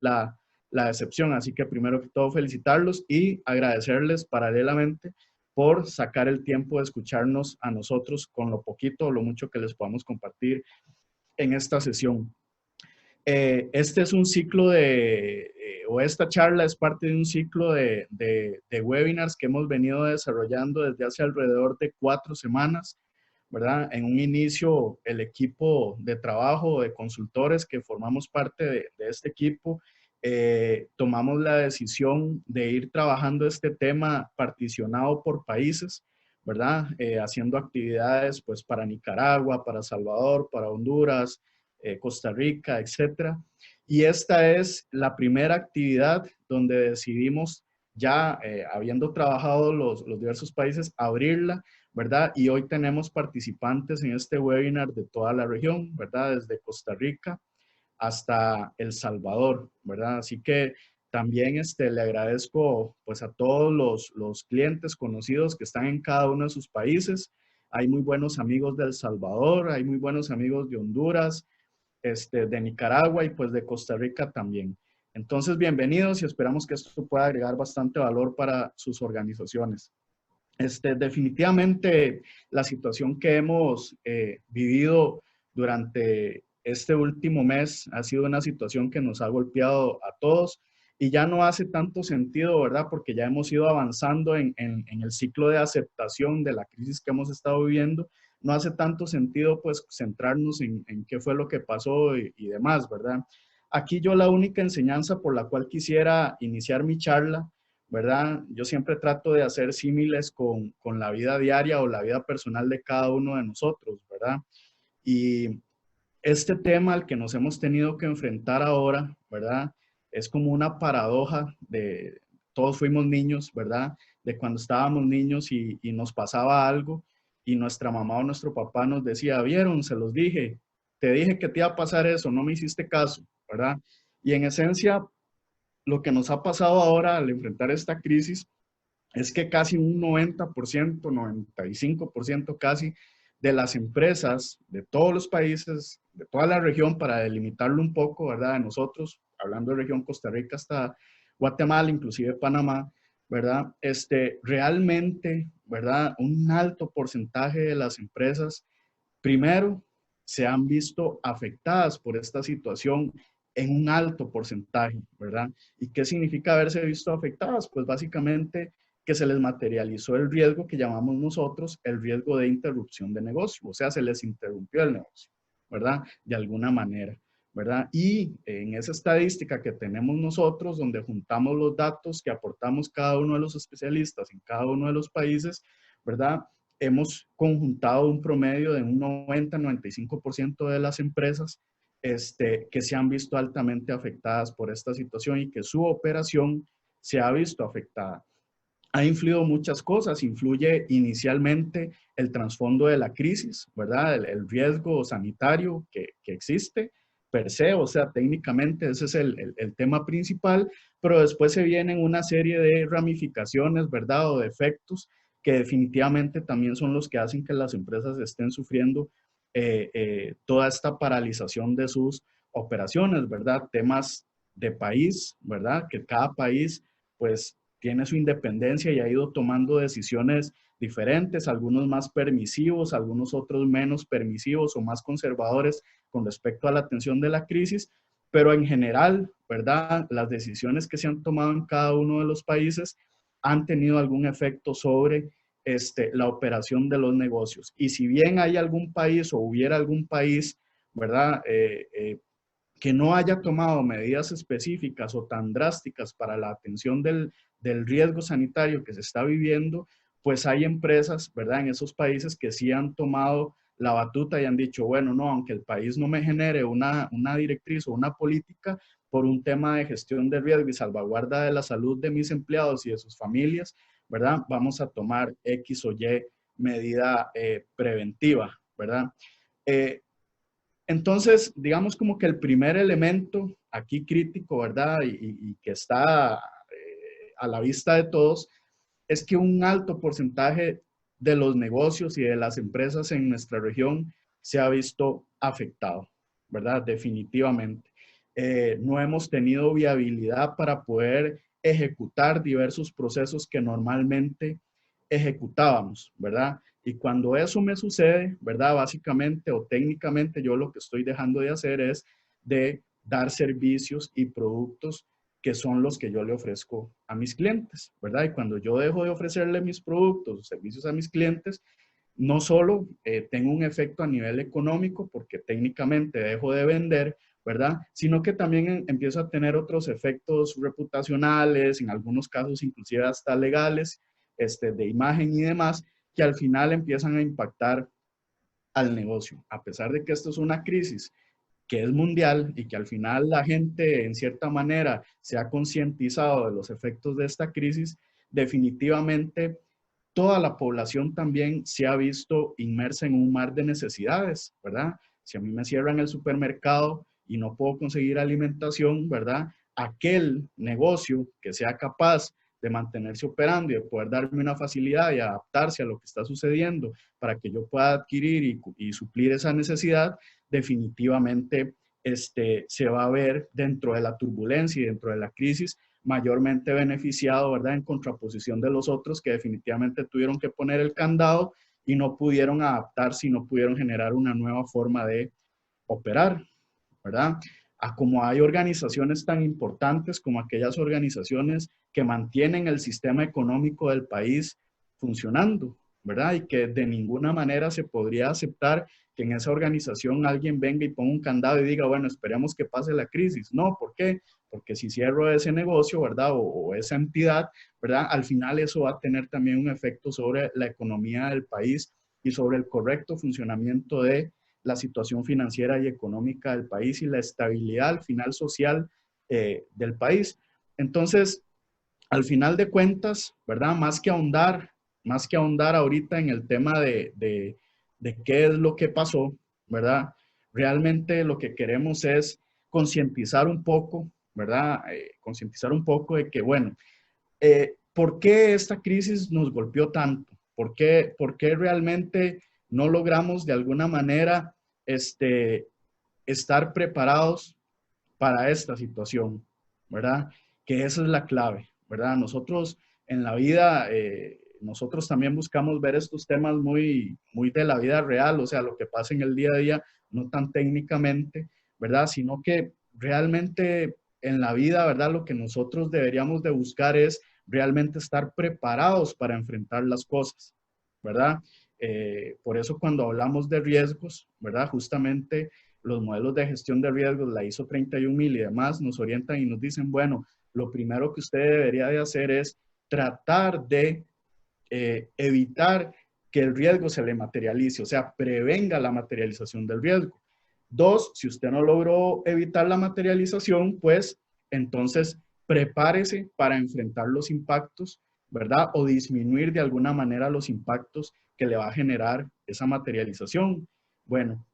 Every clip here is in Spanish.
la excepción. Así que primero que todo felicitarlos y agradecerles paralelamente por sacar el tiempo de escucharnos a nosotros con lo poquito o lo mucho que les podamos compartir en esta sesión. Este es un ciclo o esta charla es parte de un ciclo de webinars que hemos venido desarrollando desde hace alrededor de 4 semanas, ¿verdad? En un inicio, el equipo de trabajo de consultores que formamos parte de este equipo, tomamos la decisión de ir trabajando este tema particionado por países, ¿verdad? Haciendo actividades pues para Nicaragua, para Salvador, para Honduras, Costa Rica, etcétera. Y esta es la primera actividad donde decidimos ya, habiendo trabajado los diversos países, abrirla, ¿verdad? Y hoy tenemos participantes en este webinar de toda la región, ¿verdad? Desde Costa Rica hasta El Salvador, ¿verdad? Así que también le agradezco pues a todos los clientes conocidos que están en cada uno de sus países. Hay muy buenos amigos de El Salvador, hay muy buenos amigos de Honduras, de Nicaragua y pues de Costa Rica también. Entonces, bienvenidos y esperamos que esto pueda agregar bastante valor para sus organizaciones. Definitivamente la situación que hemos vivido durante este último mes ha sido una situación que nos ha golpeado a todos y ya no hace tanto sentido, ¿verdad? Porque ya hemos ido avanzando en el ciclo de aceptación de la crisis que hemos estado viviendo. No hace tanto sentido pues centrarnos en qué fue lo que pasó y demás, ¿verdad? Aquí yo la única enseñanza por la cual quisiera iniciar mi charla, ¿verdad? Yo siempre trato de hacer símiles con la vida diaria o la vida personal de cada uno de nosotros, ¿verdad? Y este tema al que nos hemos tenido que enfrentar ahora, ¿verdad? Es como una paradoja de, todos fuimos niños, ¿verdad? De cuando estábamos niños y nos pasaba algo y nuestra mamá o nuestro papá nos decía, vieron, se los dije, te dije que te iba a pasar eso, no me hiciste caso, ¿verdad? Y en esencia, lo que nos ha pasado ahora al enfrentar esta crisis es que casi un 90%, 95% casi de las empresas de todos los países, de toda la región, para delimitarlo un poco, ¿verdad? De nosotros, hablando de región Costa Rica hasta Guatemala, inclusive Panamá, ¿verdad? Realmente, ¿verdad? Un alto porcentaje de las empresas, primero, se han visto afectadas por esta situación en un alto porcentaje, ¿verdad? ¿Y qué significa haberse visto afectadas? Pues básicamente que se les materializó el riesgo que llamamos nosotros el riesgo de interrupción de negocio, o sea, se les interrumpió el negocio, ¿verdad? De alguna manera, ¿verdad? Y en esa estadística que tenemos nosotros, donde juntamos los datos que aportamos cada uno de los especialistas en cada uno de los países, ¿verdad? Hemos conjuntado un promedio de un 90-95% de las empresas que se han visto altamente afectadas por esta situación y que su operación se ha visto afectada. Ha influido muchas cosas, influye inicialmente el trasfondo de la crisis, ¿verdad? El riesgo sanitario que existe per se, o sea, técnicamente ese es el tema principal, pero después se vienen una serie de ramificaciones, ¿verdad? O de efectos que definitivamente también son los que hacen que las empresas estén sufriendo toda esta paralización de sus operaciones, ¿verdad? Temas de país, ¿verdad? Que cada país, pues, tiene su independencia y ha ido tomando decisiones diferentes, algunos más permisivos, algunos otros menos permisivos o más conservadores con respecto a la atención de la crisis, pero en general, ¿verdad? Las decisiones que se han tomado en cada uno de los países han tenido algún efecto sobre la operación de los negocios. Y si bien hay algún país o hubiera algún país, ¿verdad? Que no haya tomado medidas específicas o tan drásticas para la atención del riesgo sanitario que se está viviendo, pues hay empresas, ¿verdad? En esos países que sí han tomado la batuta y han dicho, bueno, no, aunque el país no me genere una directriz o una política por un tema de gestión de riesgo y salvaguarda de la salud de mis empleados y de sus familias, ¿verdad? Vamos a tomar X o Y medida preventiva, ¿verdad? Entonces, digamos como que el primer elemento aquí crítico, ¿verdad? Y que está a la vista de todos, es que un alto porcentaje de los negocios y de las empresas en nuestra región se ha visto afectado, ¿verdad? Definitivamente. no hemos tenido viabilidad para poder ejecutar diversos procesos que normalmente ejecutábamos, ¿verdad? Y cuando eso me sucede, ¿verdad? Básicamente o técnicamente yo lo que estoy dejando de hacer es de dar servicios y productos que son los que yo le ofrezco a mis clientes, ¿verdad? Y cuando yo dejo de ofrecerle mis productos o servicios a mis clientes, no solo tengo un efecto a nivel económico, porque técnicamente dejo de vender, ¿verdad? Sino que también empiezo a tener otros efectos reputacionales, en algunos casos inclusive hasta legales, de imagen y demás, que al final empiezan a impactar al negocio. A pesar de que esto es una crisis que es mundial y que al final la gente en cierta manera se ha concientizado de los efectos de esta crisis, definitivamente toda la población también se ha visto inmersa en un mar de necesidades, ¿verdad? Si a mí me cierran el supermercado y no puedo conseguir alimentación, ¿verdad? Aquel negocio que sea capaz de mantenerse operando y de poder darme una facilidad y adaptarse a lo que está sucediendo para que yo pueda adquirir y suplir esa necesidad, definitivamente se va a ver dentro de la turbulencia y dentro de la crisis mayormente beneficiado, ¿verdad? En contraposición de los otros que definitivamente tuvieron que poner el candado y no pudieron adaptarse y no pudieron generar una nueva forma de operar, ¿verdad? A como hay organizaciones tan importantes como aquellas organizaciones que mantienen el sistema económico del país funcionando, ¿verdad? Y que de ninguna manera se podría aceptar que en esa organización alguien venga y ponga un candado y diga, bueno, esperemos que pase la crisis. No, ¿por qué? Porque si cierro ese negocio, ¿verdad? O esa entidad, ¿verdad? Al final eso va a tener también un efecto sobre la economía del país y sobre el correcto funcionamiento de la situación financiera y económica del país y la estabilidad al final social del país. Entonces, al final de cuentas, ¿verdad? Más que ahondar ahorita en el tema de qué es lo que pasó, ¿verdad? Realmente lo que queremos es concientizar un poco, ¿verdad? Concientizar un poco de que, bueno, ¿por qué esta crisis nos golpeó tanto? Por qué realmente no logramos de alguna manera estar preparados para esta situación, ¿verdad? Que esa es la clave, ¿verdad? Nosotros en la vida, nosotros también buscamos ver estos temas muy de la vida real, o sea, lo que pasa en el día a día, no tan técnicamente, ¿verdad? Sino que realmente en la vida, ¿verdad? Lo que nosotros deberíamos de buscar es realmente estar preparados para enfrentar las cosas, ¿verdad? Por eso cuando hablamos de riesgos, ¿verdad? Justamente los modelos de gestión de riesgos, la ISO 31000 y demás, nos orientan y nos dicen, bueno, lo primero que usted debería de hacer es tratar de evitar que el riesgo se le materialice, o sea, prevenga la materialización del riesgo. Dos, si usted no logró evitar la materialización, pues entonces prepárese para enfrentar los impactos, ¿verdad? O disminuir de alguna manera los impactos que le va a generar esa materialización. Bueno,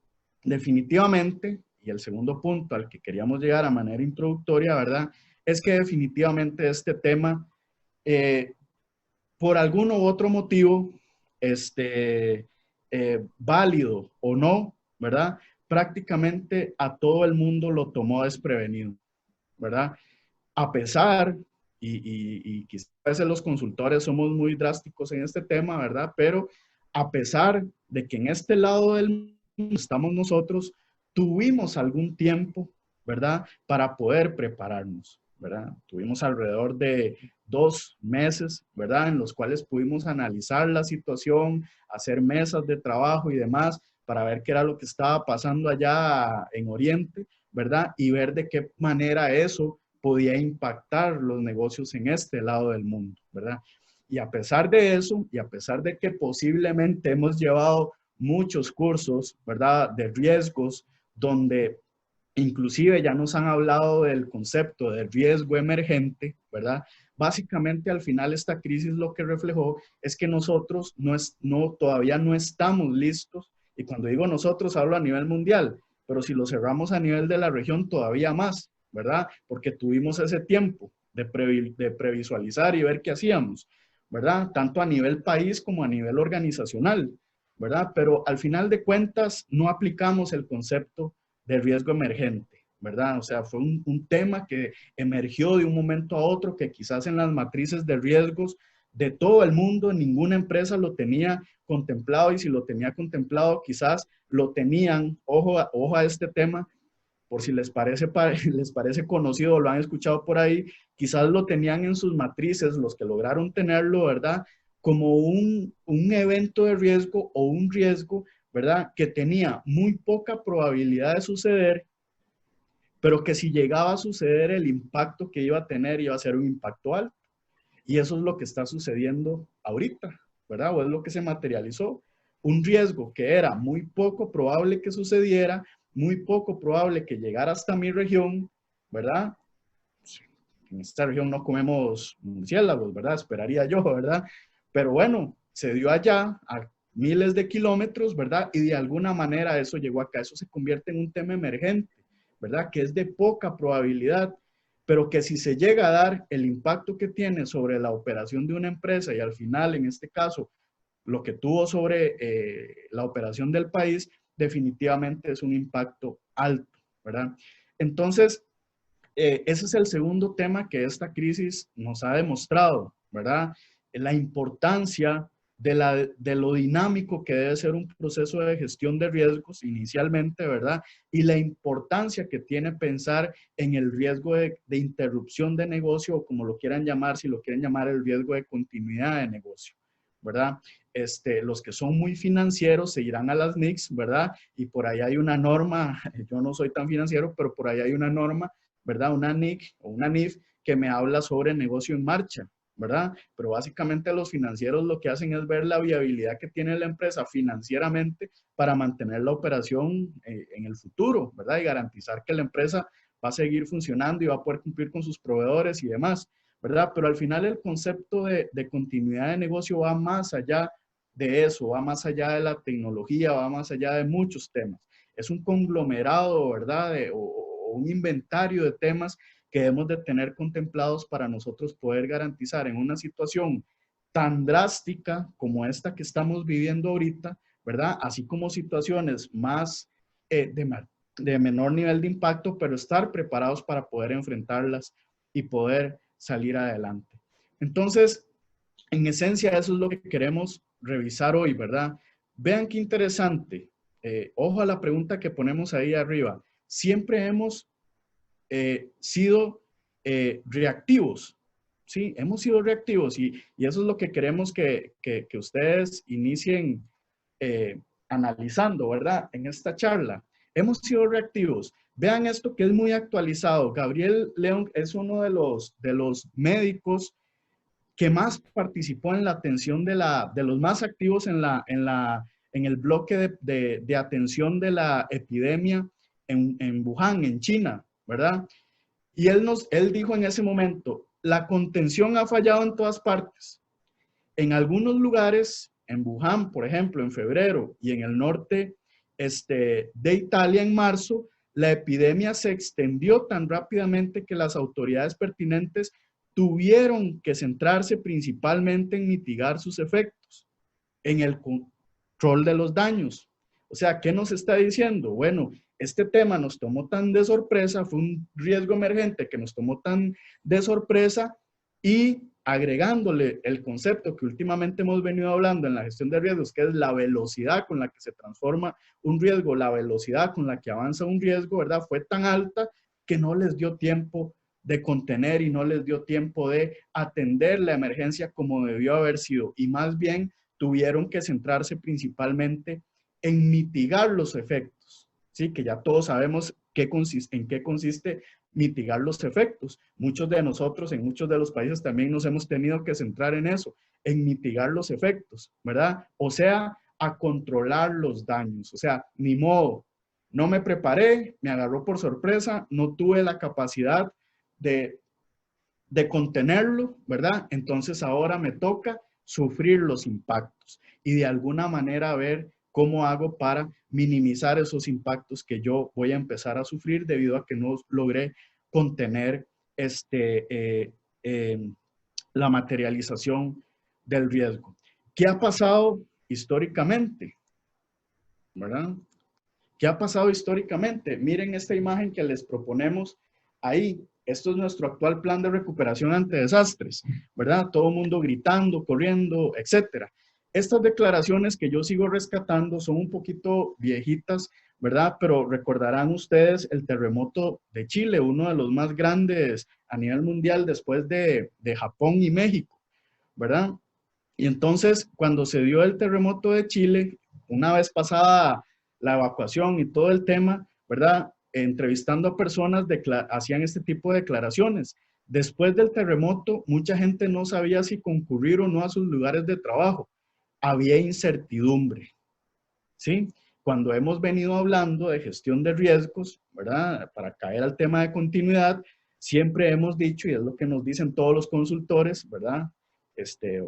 definitivamente, y el segundo punto al que queríamos llegar a manera introductoria, ¿verdad? Es que definitivamente este tema, eh, por algún u otro motivo, válido o no, ¿verdad? Prácticamente a todo el mundo lo tomó desprevenido, ¿verdad? A pesar, y quizás a veces los consultores somos muy drásticos en este tema, ¿verdad? Pero a pesar de que en este lado del mundo estamos nosotros, tuvimos algún tiempo, ¿verdad? Para poder prepararnos, ¿verdad? Tuvimos alrededor de 2 meses, ¿verdad? En los cuales pudimos analizar la situación, hacer mesas de trabajo y demás para ver qué era lo que estaba pasando allá en Oriente, ¿verdad? Y ver de qué manera eso podía impactar los negocios en este lado del mundo, ¿verdad? Y a pesar de eso, y a pesar de que posiblemente hemos llevado muchos cursos, ¿verdad? De riesgos, donde inclusive ya nos han hablado del concepto de riesgo emergente, ¿verdad? Básicamente al final esta crisis lo que reflejó es que nosotros todavía no estamos listos, y cuando digo nosotros hablo a nivel mundial, pero si lo cerramos a nivel de la región todavía más, ¿verdad? Porque tuvimos ese tiempo de previsualizar y ver qué hacíamos, ¿verdad? Tanto a nivel país como a nivel organizacional, ¿verdad? Pero al final de cuentas no aplicamos el concepto de riesgo emergente, ¿verdad? O sea, fue un tema que emergió de un momento a otro que quizás en las matrices de riesgos de todo el mundo, ninguna empresa lo tenía contemplado, y si lo tenía contemplado, quizás lo tenían, ojo a este tema, por si les parece, les parece conocido o lo han escuchado por ahí, quizás lo tenían en sus matrices, los que lograron tenerlo, ¿verdad? Como un evento de riesgo o un riesgo, ¿verdad? Que tenía muy poca probabilidad de suceder, pero que si llegaba a suceder, el impacto que iba a tener iba a ser un impacto alto. Y eso es lo que está sucediendo ahorita, ¿verdad? O es lo que se materializó. Un riesgo que era muy poco probable que sucediera, muy poco probable que llegara hasta mi región, ¿verdad? En esta región no comemos murciélagos, ¿verdad? Esperaría yo, ¿verdad? Pero bueno, se dio allá a miles de kilómetros, ¿verdad? Y de alguna manera eso llegó acá. Eso se convierte en un tema emergente, ¿verdad? Que es de poca probabilidad, pero que si se llega a dar, el impacto que tiene sobre la operación de una empresa y al final, en este caso, lo que tuvo sobre la operación del país, definitivamente es un impacto alto, ¿verdad? Entonces, ese es el segundo tema que esta crisis nos ha demostrado, ¿verdad? La importancia de lo dinámico que debe ser un proceso de gestión de riesgos inicialmente, ¿verdad? Y la importancia que tiene pensar en el riesgo de interrupción de negocio, o como lo quieran llamar, si lo quieren llamar el riesgo de continuidad de negocio, ¿verdad? Los que son muy financieros se irán a las NICs, ¿verdad? Y por ahí hay una norma, yo no soy tan financiero, pero por ahí hay una norma, ¿verdad? Una NIC o una NIF que me habla sobre negocio en marcha, ¿verdad? Pero básicamente los financieros lo que hacen es ver la viabilidad que tiene la empresa financieramente para mantener la operación en el futuro, ¿verdad? Y garantizar que la empresa va a seguir funcionando y va a poder cumplir con sus proveedores y demás, ¿verdad? Pero al final el concepto de continuidad de negocio va más allá de eso, va más allá de la tecnología, va más allá de muchos temas. Es un conglomerado, ¿verdad? O un inventario de temas que debemos de tener contemplados para nosotros poder garantizar en una situación tan drástica como esta que estamos viviendo ahorita, ¿verdad? Así como situaciones más de menor nivel de impacto, pero estar preparados para poder enfrentarlas y poder salir adelante. Entonces, en esencia, eso es lo que queremos revisar hoy, ¿verdad? Vean qué interesante. Ojo a la pregunta que ponemos ahí arriba. Siempre hemos sido reactivos, ¿sí? Hemos sido reactivos y eso es lo que queremos que ustedes inicien analizando, ¿verdad? En esta charla. Hemos sido reactivos. Vean esto que es muy actualizado. Gabriel León es uno de los médicos que más participó en la atención de los más activos en el bloque de atención de la epidemia en Wuhan, en China, ¿verdad? Y él dijo en ese momento, la contención ha fallado en todas partes. En algunos lugares, en Wuhan, por ejemplo, en febrero, y en el norte de Italia en marzo, la epidemia se extendió tan rápidamente que las autoridades pertinentes tuvieron que centrarse principalmente en mitigar sus efectos, en el control de los daños. O sea, ¿qué nos está diciendo? Bueno, este tema nos tomó tan de sorpresa, fue un riesgo emergente que nos tomó tan de sorpresa, y agregándole el concepto que últimamente hemos venido hablando en la gestión de riesgos, que es la velocidad con la que se transforma un riesgo, la velocidad con la que avanza un riesgo, ¿verdad? Fue tan alta que no les dio tiempo de contener y no les dio tiempo de atender la emergencia como debió haber sido, y más bien tuvieron que centrarse principalmente en mitigar los efectos, ¿sí? Que ya todos sabemos en qué consiste mitigar los efectos. Muchos de nosotros en muchos de los países también nos hemos tenido que centrar en eso, en mitigar los efectos, ¿verdad? O sea, a controlar los daños. O sea, ni modo, no me preparé, me agarró por sorpresa, no tuve la capacidad de, de contenerlo, ¿verdad? Entonces ahora me toca sufrir los impactos y de alguna manera ver cómo hago para minimizar esos impactos que yo voy a empezar a sufrir debido a que no logré contener la materialización del riesgo. ¿Qué ha pasado históricamente? ¿Verdad? ¿Qué ha pasado históricamente? Miren esta imagen que les proponemos ahí. Esto es nuestro actual plan de recuperación ante desastres, ¿verdad? Todo el mundo gritando, corriendo, etcétera. Estas declaraciones que yo sigo rescatando son un poquito viejitas, ¿verdad? Pero recordarán ustedes el terremoto de Chile, uno de los más grandes a nivel mundial después de Japón y México, ¿verdad? Y entonces, cuando se dio el terremoto de Chile, una vez pasada la evacuación y todo el tema, ¿verdad? Entrevistando a personas, hacían este tipo de declaraciones. Después del terremoto, mucha gente no sabía si concurrir o no a sus lugares de trabajo. Había incertidumbre, ¿sí? Cuando hemos venido hablando de gestión de riesgos, ¿verdad? Para caer al tema de continuidad, siempre hemos dicho, y es lo que nos dicen todos los consultores, ¿verdad?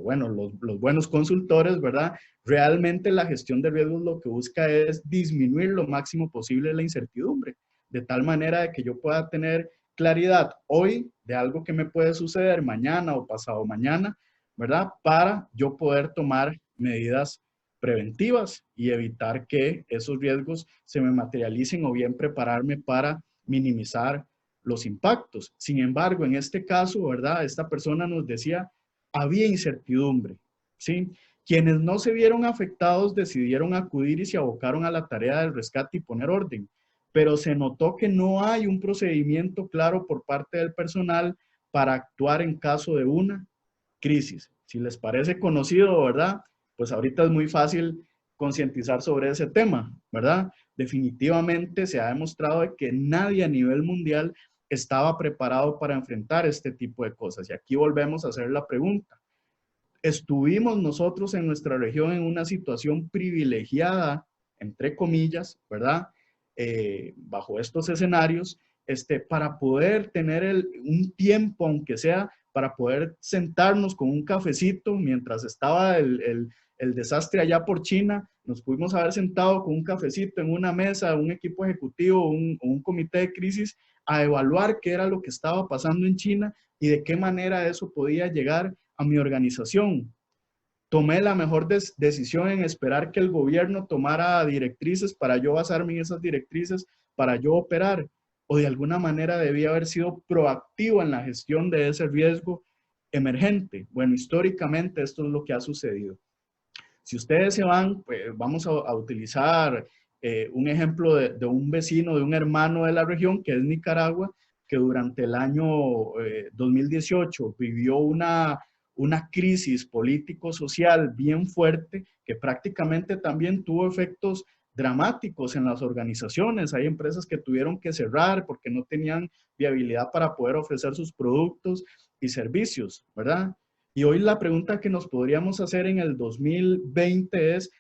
Bueno, los buenos consultores, ¿verdad? Realmente la gestión de riesgos lo que busca es disminuir lo máximo posible la incertidumbre, de tal manera de que yo pueda tener claridad hoy de algo que me puede suceder mañana o pasado mañana, ¿verdad? Para yo poder tomar medidas preventivas y evitar que esos riesgos se me materialicen o bien prepararme para minimizar los impactos. Sin embargo, en este caso, ¿verdad? Esta persona nos decía, había incertidumbre, ¿sí? Quienes no se vieron afectados decidieron acudir y se abocaron a la tarea del rescate y poner orden, pero se notó que no hay un procedimiento claro por parte del personal para actuar en caso de una crisis. Si les parece conocido, ¿verdad? Pues ahorita es muy fácil concientizar sobre ese tema, ¿verdad? Definitivamente se ha demostrado que nadie a nivel mundial estaba preparado para enfrentar este tipo de cosas. Y aquí volvemos a hacer la pregunta. ¿Estuvimos nosotros en nuestra región en una situación privilegiada, entre comillas, ¿verdad? Bajo estos escenarios, para poder tener un tiempo, aunque sea, para poder sentarnos con un cafecito mientras estaba el desastre allá por China, nos pudimos haber sentado con un cafecito en una mesa, un equipo ejecutivo, un comité de crisis, a evaluar qué era lo que estaba pasando en China y de qué manera eso podía llegar a mi organización. Tomé la mejor decisión en esperar que el gobierno tomara directrices para yo basarme en esas directrices, para yo operar, o de alguna manera debía haber sido proactivo en la gestión de ese riesgo emergente. Bueno, históricamente esto es lo que ha sucedido. Si ustedes se van, pues vamos a utilizar un ejemplo de un vecino, de un hermano de la región, que es Nicaragua, que durante el año 2018 vivió una crisis político-social bien fuerte, que prácticamente también tuvo efectos dramáticos en las organizaciones. Hay empresas que tuvieron que cerrar porque no tenían viabilidad para poder ofrecer sus productos y servicios, ¿verdad? Y hoy la pregunta que nos podríamos hacer en el 2020 es,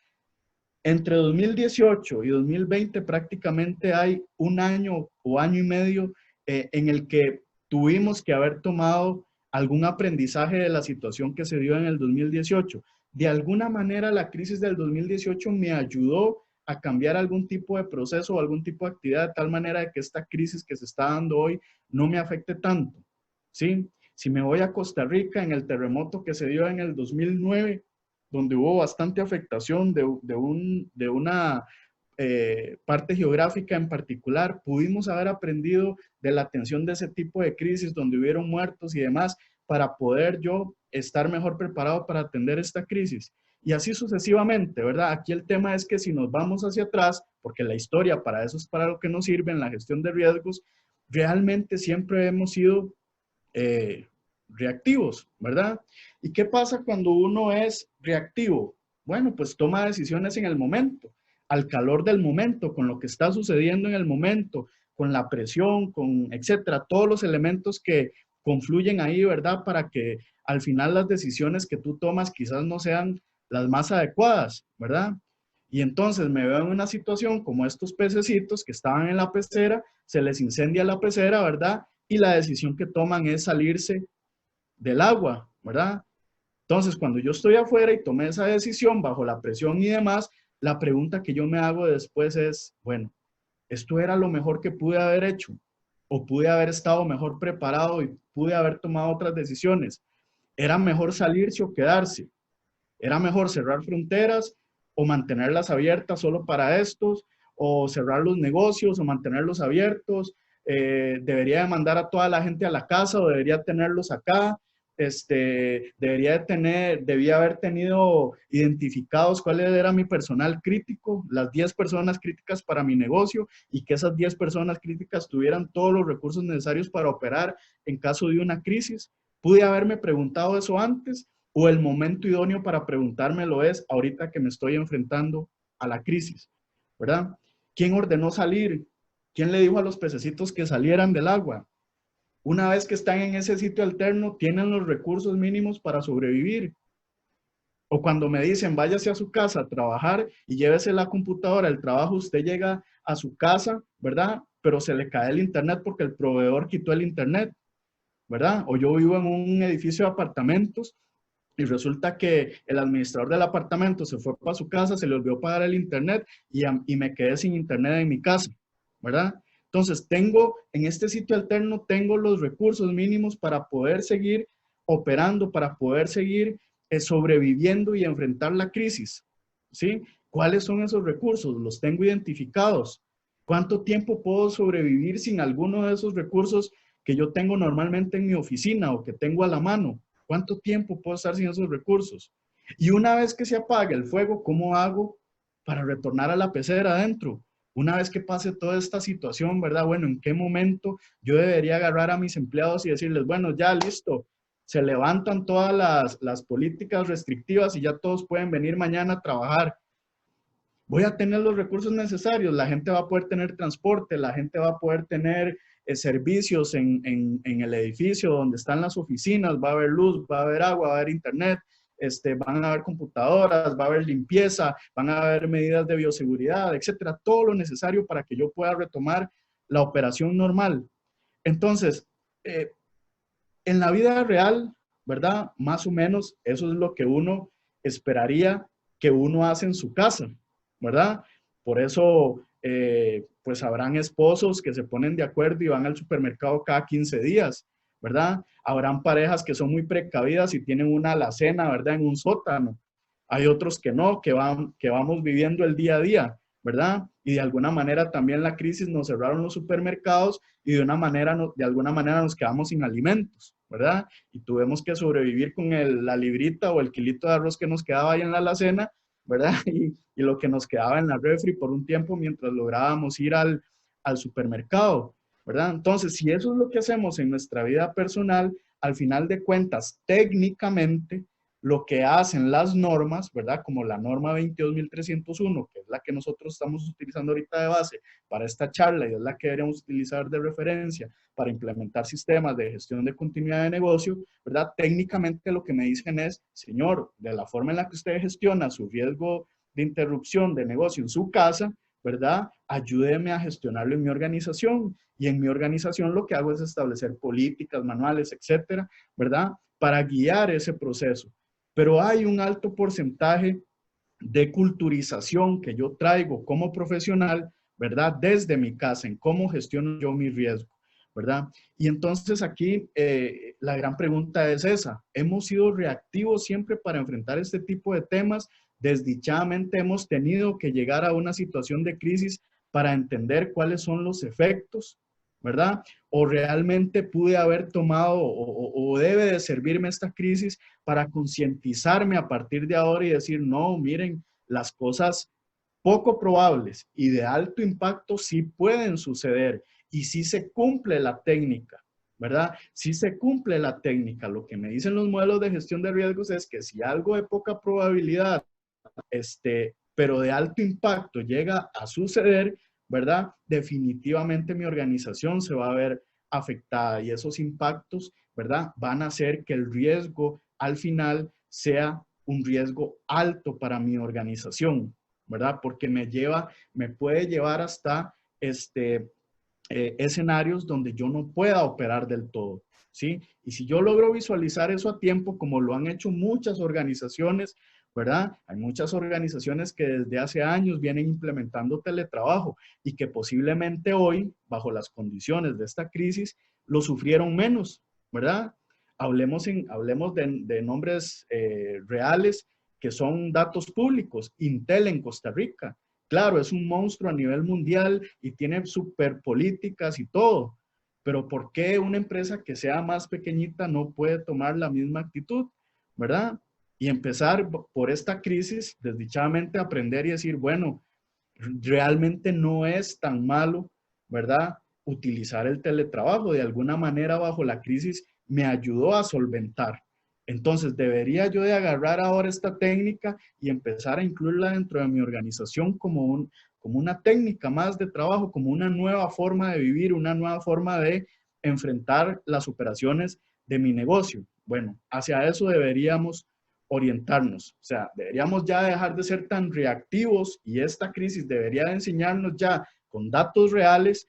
entre 2018 y 2020 prácticamente hay un año o año y medio en el que tuvimos que haber tomado algún aprendizaje de la situación que se dio en el 2018. De alguna manera la crisis del 2018 me ayudó a cambiar algún tipo de proceso o algún tipo de actividad de tal manera de que esta crisis que se está dando hoy no me afecte tanto, ¿sí? Si me voy a Costa Rica, en el terremoto que se dio en el 2009, donde hubo bastante afectación de una parte geográfica en particular, pudimos haber aprendido de la atención de ese tipo de crisis donde hubieron muertos y demás para poder yo estar mejor preparado para atender esta crisis. Y así sucesivamente, ¿verdad? Aquí el tema es que si nos vamos hacia atrás, porque la historia para eso es para lo que nos sirve en la gestión de riesgos, realmente siempre hemos sido reactivos, ¿verdad? ¿Y qué pasa cuando uno es reactivo? Bueno, pues toma decisiones en el momento, al calor del momento, con lo que está sucediendo en el momento, con la presión, con etcétera, todos los elementos que confluyen ahí, ¿verdad? Para que al final las decisiones que tú tomas quizás no sean las más adecuadas, ¿verdad? Y entonces me veo en una situación como estos pececitos que estaban en la pecera, se les incendia la pecera, ¿verdad? Y la decisión que toman es salirse del agua, ¿verdad? Entonces, cuando yo estoy afuera y tomé esa decisión bajo la presión y demás, la pregunta que yo me hago después es, bueno, ¿esto era lo mejor que pude haber hecho? ¿O pude haber estado mejor preparado y pude haber tomado otras decisiones? ¿Era mejor salirse o quedarse? ¿Era mejor cerrar fronteras o mantenerlas abiertas solo para estos? o cerrar los negocios o mantenerlos abiertos, debería de mandar a toda la gente a la casa o debería tenerlos acá, debía haber tenido identificados cuál era mi personal crítico, las 10 personas críticas para mi negocio, y que esas 10 personas críticas tuvieran todos los recursos necesarios para operar en caso de una crisis. Pude haberme preguntado eso antes, o el momento idóneo para preguntármelo es ahorita que me estoy enfrentando a la crisis, ¿verdad? ¿Quién ordenó salir? ¿Quién le dijo a los pececitos que salieran del agua? Una vez que están en ese sitio alterno, tienen los recursos mínimos para sobrevivir. O cuando me dicen, váyase a su casa a trabajar y llévese la computadora del trabajo, usted llega a su casa, ¿verdad? Pero se le cae el internet porque el proveedor quitó el internet, ¿verdad? O yo vivo en un edificio de apartamentos y resulta que el administrador del apartamento se fue para su casa, se le olvidó pagar el internet y me quedé sin internet en mi casa, ¿verdad? Entonces, en este sitio alterno, tengo los recursos mínimos para poder seguir operando, para poder seguir sobreviviendo y enfrentar la crisis, ¿sí? ¿Cuáles son esos recursos? Los tengo identificados. ¿Cuánto tiempo puedo sobrevivir sin alguno de esos recursos que yo tengo normalmente en mi oficina o que tengo a la mano? ¿Cuánto tiempo puedo estar sin esos recursos? Y una vez que se apague el fuego, ¿cómo hago para retornar a la pecera adentro? Una vez que pase toda esta situación, ¿verdad? Bueno, ¿en qué momento yo debería agarrar a mis empleados y decirles, bueno, ya listo, se levantan todas las políticas restrictivas y ya todos pueden venir mañana a trabajar? Voy a tener los recursos necesarios, la gente va a poder tener transporte, la gente va a poder tener servicios en el edificio donde están las oficinas, va a haber luz, va a haber agua, va a haber internet, van a haber computadoras, va a haber limpieza, van a haber medidas de bioseguridad, etcétera, todo lo necesario para que yo pueda retomar la operación normal. Entonces, en la vida real, ¿verdad? Más o menos eso es lo que uno esperaría que uno hace en su casa, ¿verdad? Por eso, pues habrán esposos que se ponen de acuerdo y van al supermercado cada 15 días, ¿verdad? Habrán parejas que son muy precavidas y tienen una alacena, ¿verdad? En un sótano. Hay otros que no, que vamos viviendo el día a día, ¿verdad? Y de alguna manera también la crisis nos cerraron los supermercados y de alguna manera nos quedamos sin alimentos, ¿verdad? Y tuvimos que sobrevivir con la librita o el kilito de arroz que nos quedaba ahí en la alacena, ¿verdad? Y lo que nos quedaba en la refri por un tiempo mientras lográbamos ir al supermercado, ¿verdad? Entonces, si eso es lo que hacemos en nuestra vida personal, al final de cuentas, técnicamente, lo que hacen las normas, ¿verdad? Como la norma 22.301, que es la que nosotros estamos utilizando ahorita de base para esta charla y es la que deberíamos utilizar de referencia para implementar sistemas de gestión de continuidad de negocio, ¿verdad? Técnicamente lo que me dicen es, señor, de la forma en la que usted gestiona su riesgo de interrupción de negocio en su casa, ¿verdad? Ayúdeme a gestionarlo en mi organización. Y en mi organización lo que hago es establecer políticas, manuales, etcétera, ¿verdad? Para guiar ese proceso. Pero hay un alto porcentaje de culturización que yo traigo como profesional, ¿verdad? Desde mi casa, en cómo gestiono yo mi riesgo, ¿verdad? Y entonces aquí la gran pregunta es esa. ¿Hemos sido reactivos siempre para enfrentar este tipo de temas? Desdichadamente hemos tenido que llegar a una situación de crisis para entender cuáles son los efectos, ¿verdad? O realmente pude haber tomado o debe de servirme esta crisis para concientizarme a partir de ahora y decir, no, miren, las cosas poco probables y de alto impacto sí pueden suceder y sí se cumple la técnica, ¿verdad? Sí se cumple la técnica. Lo que me dicen los modelos de gestión de riesgos es que si algo de poca probabilidad, pero de alto impacto llega a suceder, ¿verdad? Definitivamente mi organización se va a ver afectada y esos impactos, ¿verdad? Van a hacer que el riesgo al final sea un riesgo alto para mi organización, ¿verdad? Porque me puede llevar hasta escenarios donde yo no pueda operar del todo, ¿sí? Y si yo logro visualizar eso a tiempo, como lo han hecho muchas organizaciones, ¿verdad? Hay muchas organizaciones que desde hace años vienen implementando teletrabajo y que posiblemente hoy, bajo las condiciones de esta crisis, lo sufrieron menos, ¿verdad? Hablemos de nombres reales que son datos públicos. Intel en Costa Rica claro, es un monstruo a nivel mundial y tiene super políticas y todo, pero ¿por qué una empresa que sea más pequeñita no puede tomar la misma actitud, verdad? Y empezar por esta crisis, desdichadamente aprender y decir, bueno, realmente no es tan malo, ¿verdad? Utilizar el teletrabajo. De alguna manera, bajo la crisis, me ayudó a solventar. Entonces, debería yo de agarrar ahora esta técnica y empezar a incluirla dentro de mi organización como una técnica más de trabajo, como una nueva forma de vivir, una nueva forma de enfrentar las operaciones de mi negocio. Bueno, hacia eso deberíamos orientarnos. O sea, deberíamos ya dejar de ser tan reactivos y esta crisis debería de enseñarnos ya con datos reales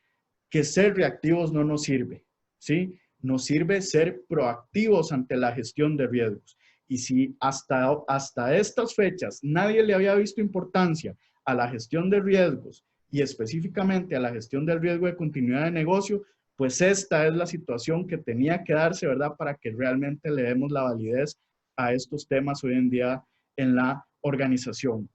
que ser reactivos no nos sirve, ¿sí? Nos sirve ser proactivos ante la gestión de riesgos. Y si hasta estas fechas nadie le había visto importancia a la gestión de riesgos y específicamente a la gestión del riesgo de continuidad de negocio, pues esta es la situación que tenía que darse, ¿verdad? Para que realmente le demos la validez a estos temas hoy en día en la organización.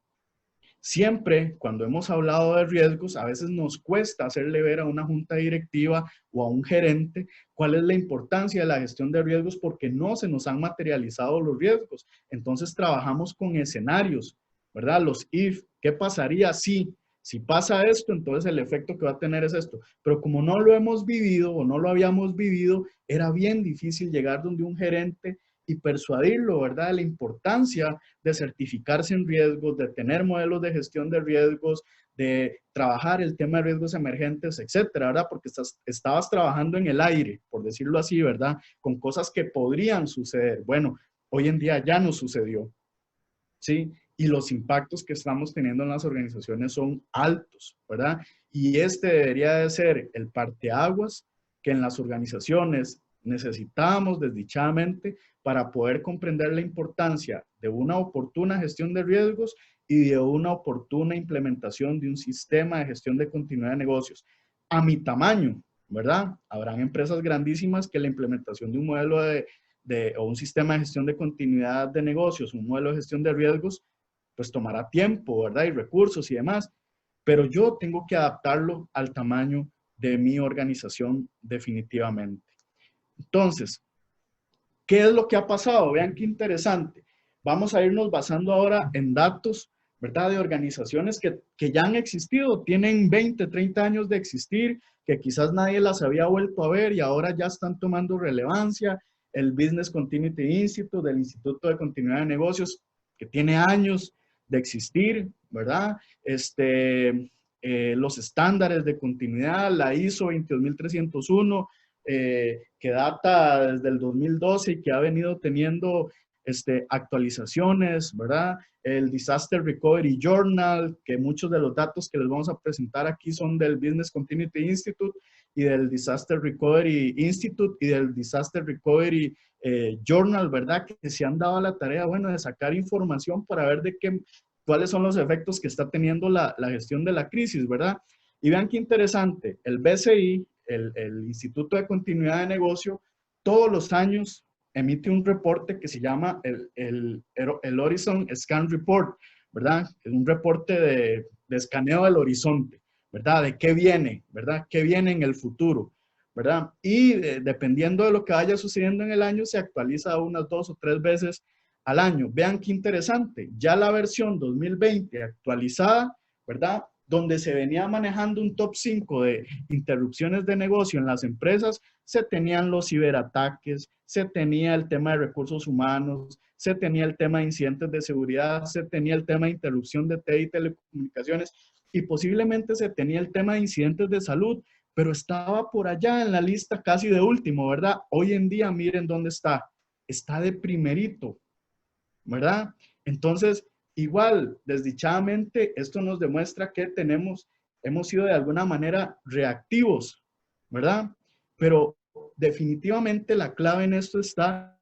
Siempre, cuando hemos hablado de riesgos, a veces nos cuesta hacerle ver a una junta directiva o a un gerente cuál es la importancia de la gestión de riesgos porque no se nos han materializado los riesgos. Entonces trabajamos con escenarios, ¿verdad? Los if, ¿qué pasaría si? Si pasa esto, entonces el efecto que va a tener es esto. Pero como no lo hemos vivido o no lo habíamos vivido, era bien difícil llegar donde un gerente y persuadirlo, ¿verdad? De la importancia de certificarse en riesgos, de tener modelos de gestión de riesgos, de trabajar el tema de riesgos emergentes, etcétera, ¿verdad? Porque estabas trabajando en el aire, por decirlo así, ¿verdad? Con cosas que podrían suceder. Bueno, hoy en día ya no sucedió, ¿sí? Y los impactos que estamos teniendo en las organizaciones son altos, ¿verdad? Y este debería de ser el parteaguas que en las organizaciones necesitamos desdichadamente para poder comprender la importancia de una oportuna gestión de riesgos y de una oportuna implementación de un sistema de gestión de continuidad de negocios. A mi tamaño, ¿verdad? Habrán empresas grandísimas que la implementación de un modelo o un sistema de gestión de continuidad de negocios, un modelo de gestión de riesgos, pues tomará tiempo, ¿verdad? Y recursos y demás. Pero yo tengo que adaptarlo al tamaño de mi organización definitivamente. Entonces, ¿qué es lo que ha pasado? Vean qué interesante. Vamos a irnos basando ahora en datos, ¿verdad? De organizaciones que ya han existido, tienen 20, 30 años de existir, que quizás nadie las había vuelto a ver y ahora ya están tomando relevancia. El Business Continuity Institute, del Instituto de Continuidad de Negocios, que tiene años de existir, ¿verdad? Los estándares de continuidad, la ISO 22301, que data desde el 2012 y que ha venido teniendo actualizaciones, ¿verdad? El Disaster Recovery Journal, que muchos de los datos que les vamos a presentar aquí son del Business Continuity Institute y del Disaster Recovery Institute y del Disaster Recovery Journal, ¿verdad? Que se han dado la tarea, bueno, de sacar información para ver cuáles son los efectos que está teniendo la gestión de la crisis, ¿verdad? Y vean qué interesante, el BCI, el Instituto de Continuidad de Negocio, todos los años emite un reporte que se llama el Horizon Scan Report, ¿verdad? Es un reporte de escaneo del horizonte, ¿verdad? De qué viene, ¿verdad? ¿Qué viene en el futuro, ¿verdad? Y dependiendo de lo que vaya sucediendo en el año, se actualiza unas 2 o 3 veces al año. Vean qué interesante, ya la versión 2020 actualizada, ¿verdad? Donde se venía manejando un top 5 de interrupciones de negocio en las empresas, se tenían los ciberataques, se tenía el tema de recursos humanos, se tenía el tema de incidentes de seguridad, se tenía el tema de interrupción de TI y telecomunicaciones y posiblemente se tenía el tema de incidentes de salud, pero estaba por allá en la lista casi de último, ¿verdad? Hoy en día miren dónde está de primerito, ¿verdad? Entonces, igual, desdichadamente, esto nos demuestra que hemos sido de alguna manera reactivos, ¿verdad? Pero definitivamente la clave en esto está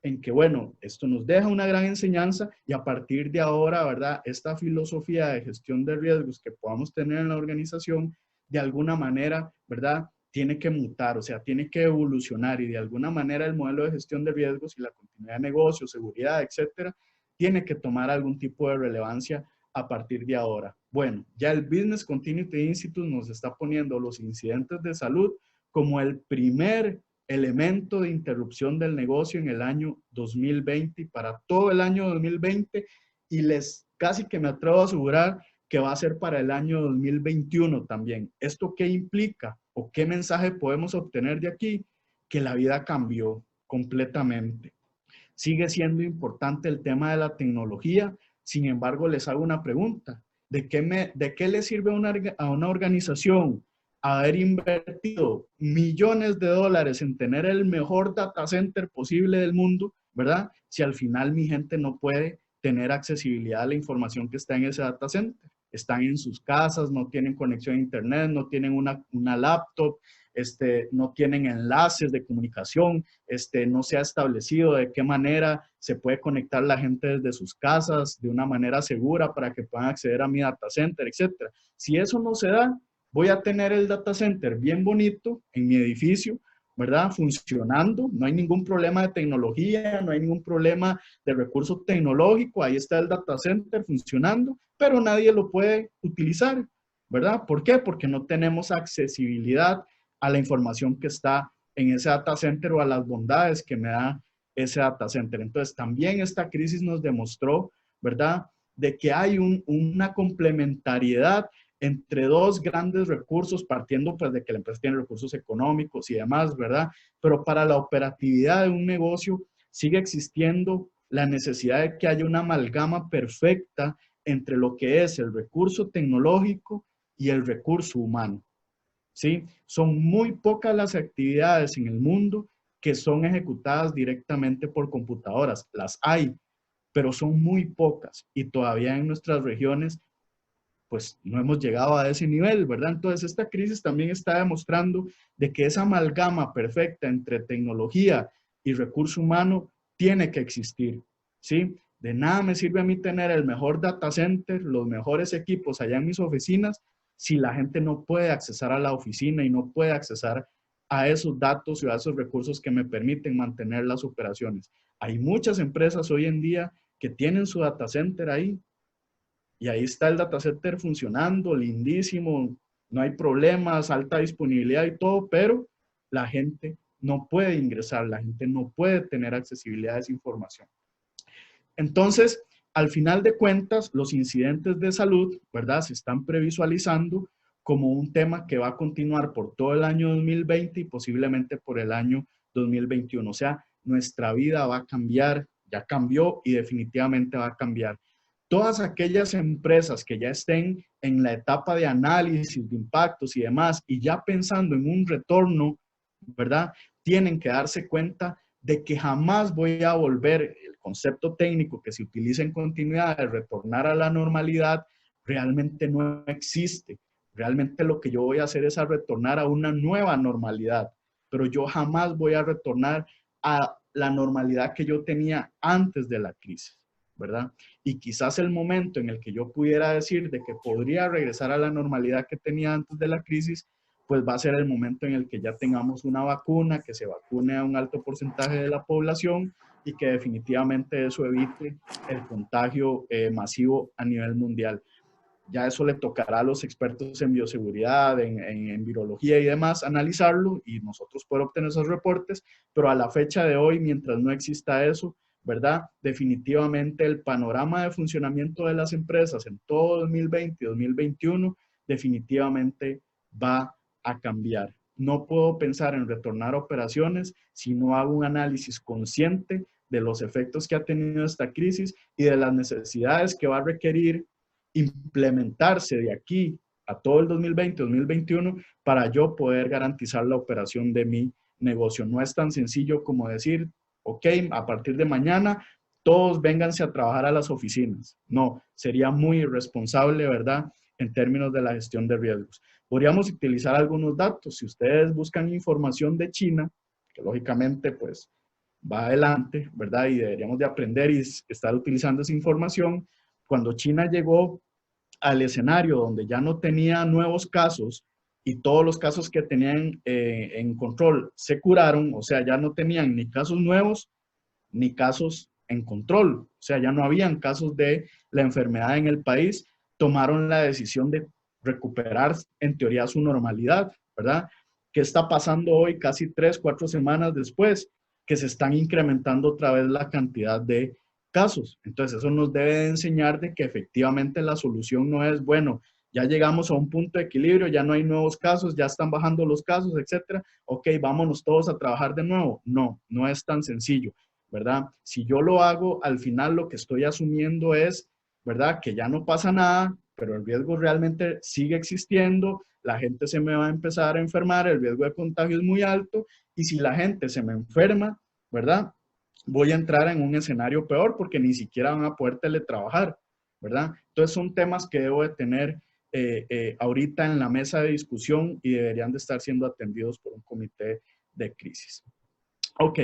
en que, bueno, esto nos deja una gran enseñanza y a partir de ahora, ¿verdad? Esta filosofía de gestión de riesgos que podamos tener en la organización, de alguna manera, ¿verdad? Tiene que mutar, o sea, tiene que evolucionar y de alguna manera el modelo de gestión de riesgos y la continuidad de negocio, seguridad, etcétera, tiene que tomar algún tipo de relevancia a partir de ahora? Bueno, ya el Business Continuity Institute nos está poniendo los incidentes de salud como el primer elemento de interrupción del negocio en el año 2020 y para todo el año 2020, y les casi que me atrevo a asegurar que va a ser para el año 2021 también. ¿Esto qué implica o qué mensaje podemos obtener de aquí? Que la vida cambió completamente. Sigue siendo importante el tema de la tecnología, sin embargo, les hago una pregunta. ¿De qué le sirve a una organización haber invertido millones de dólares en tener el mejor data center posible del mundo, ¿verdad? Si al final mi gente no puede tener accesibilidad a la información que está en ese data center. Están en sus casas, no tienen conexión a internet, no tienen una laptop, no tienen enlaces de comunicación, no se ha establecido de qué manera se puede conectar la gente desde sus casas de una manera segura para que puedan acceder a mi data center, etc. Si eso no se da, voy a tener el data center bien bonito en mi edificio, ¿verdad? Funcionando, no hay ningún problema de tecnología, no hay ningún problema de recurso tecnológico, ahí está el data center funcionando, pero nadie lo puede utilizar, ¿verdad? ¿Por qué? Porque no tenemos accesibilidad a la información que está en ese data center o a las bondades que me da ese data center. Entonces, también esta crisis nos demostró, ¿verdad?, de que hay una complementariedad entre dos grandes recursos, partiendo pues de que la empresa tiene recursos económicos y demás, ¿verdad? Pero para la operatividad de un negocio sigue existiendo la necesidad de que haya una amalgama perfecta entre lo que es el recurso tecnológico y el recurso humano. ¿Sí? Son muy pocas las actividades en el mundo que son ejecutadas directamente por computadoras. Las hay, pero son muy pocas y todavía en nuestras regiones pues no hemos llegado a ese nivel, ¿verdad? Entonces esta crisis también está demostrando de que esa amalgama perfecta entre tecnología y recurso humano tiene que existir, ¿sí? De nada me sirve a mí tener el mejor data center, los mejores equipos allá en mis oficinas, si la gente no puede accesar a la oficina y no puede accesar a esos datos y a esos recursos que me permiten mantener las operaciones. Hay muchas empresas hoy en día que tienen su data center ahí, y ahí está el data center funcionando, lindísimo, no hay problemas, alta disponibilidad y todo, pero la gente no puede ingresar, la gente no puede tener accesibilidad a esa información. Entonces, al final de cuentas, los incidentes de salud, ¿verdad?, se están previsualizando como un tema que va a continuar por todo el año 2020 y posiblemente por el año 2021. O sea, nuestra vida va a cambiar, ya cambió y definitivamente va a cambiar. Todas aquellas empresas que ya estén en la etapa de análisis de impactos y demás, y ya pensando en un retorno, ¿verdad?, tienen que darse cuenta de que jamás voy a volver, el concepto técnico que se utiliza en continuidad de retornar a la normalidad, realmente no existe. Realmente lo que yo voy a hacer es a retornar a una nueva normalidad, pero yo jamás voy a retornar a la normalidad que yo tenía antes de la crisis, ¿verdad? Y quizás el momento en el que yo pudiera decir de que podría regresar a la normalidad que tenía antes de la crisis, pues va a ser el momento en el que ya tengamos una vacuna, que se vacune a un alto porcentaje de la población y que definitivamente eso evite el contagio masivo a nivel mundial. Ya eso le tocará a los expertos en bioseguridad, en virología y demás, analizarlo y nosotros poder obtener esos reportes, pero a la fecha de hoy, mientras no exista eso, ¿verdad? Definitivamente el panorama de funcionamiento de las empresas en todo 2020 y 2021 definitivamente va a cambiar. No puedo pensar en retornar a operaciones si no hago un análisis consciente de los efectos que ha tenido esta crisis y de las necesidades que va a requerir implementarse de aquí a todo el 2020-2021 para yo poder garantizar la operación de mi negocio. No es tan sencillo como decir, ok, a partir de mañana todos vénganse a trabajar a las oficinas. No, sería muy irresponsable, ¿verdad?, en términos de la gestión de riesgos. Podríamos utilizar algunos datos. Si ustedes buscan información de China, que lógicamente pues va adelante, ¿verdad?, y deberíamos de aprender y estar utilizando esa información. Cuando China llegó al escenario donde ya no tenía nuevos casos y todos los casos que tenían en control se curaron, o sea, ya no tenían ni casos nuevos ni casos en control, o sea, ya no habían casos de la enfermedad en el país, tomaron la decisión de recuperar en teoría su normalidad, ¿verdad? ¿Qué está pasando hoy, casi 3, 4 semanas después? Que se están incrementando otra vez la cantidad de casos. Entonces, eso nos debe de enseñar de que efectivamente la solución no es, bueno, ya llegamos a un punto de equilibrio, ya no hay nuevos casos, ya están bajando los casos, etcétera. Ok, vámonos todos a trabajar de nuevo. No, no es tan sencillo, ¿verdad? Si yo lo hago, al final lo que estoy asumiendo es, ¿verdad? Que ya no pasa nada, pero el riesgo realmente sigue existiendo, la gente se me va a empezar a enfermar, el riesgo de contagio es muy alto, y si la gente se me enferma, ¿verdad? Voy a entrar en un escenario peor porque ni siquiera van a poder teletrabajar, ¿verdad? Entonces son temas que debo de tener ahorita en la mesa de discusión y deberían de estar siendo atendidos por un comité de crisis. Ok,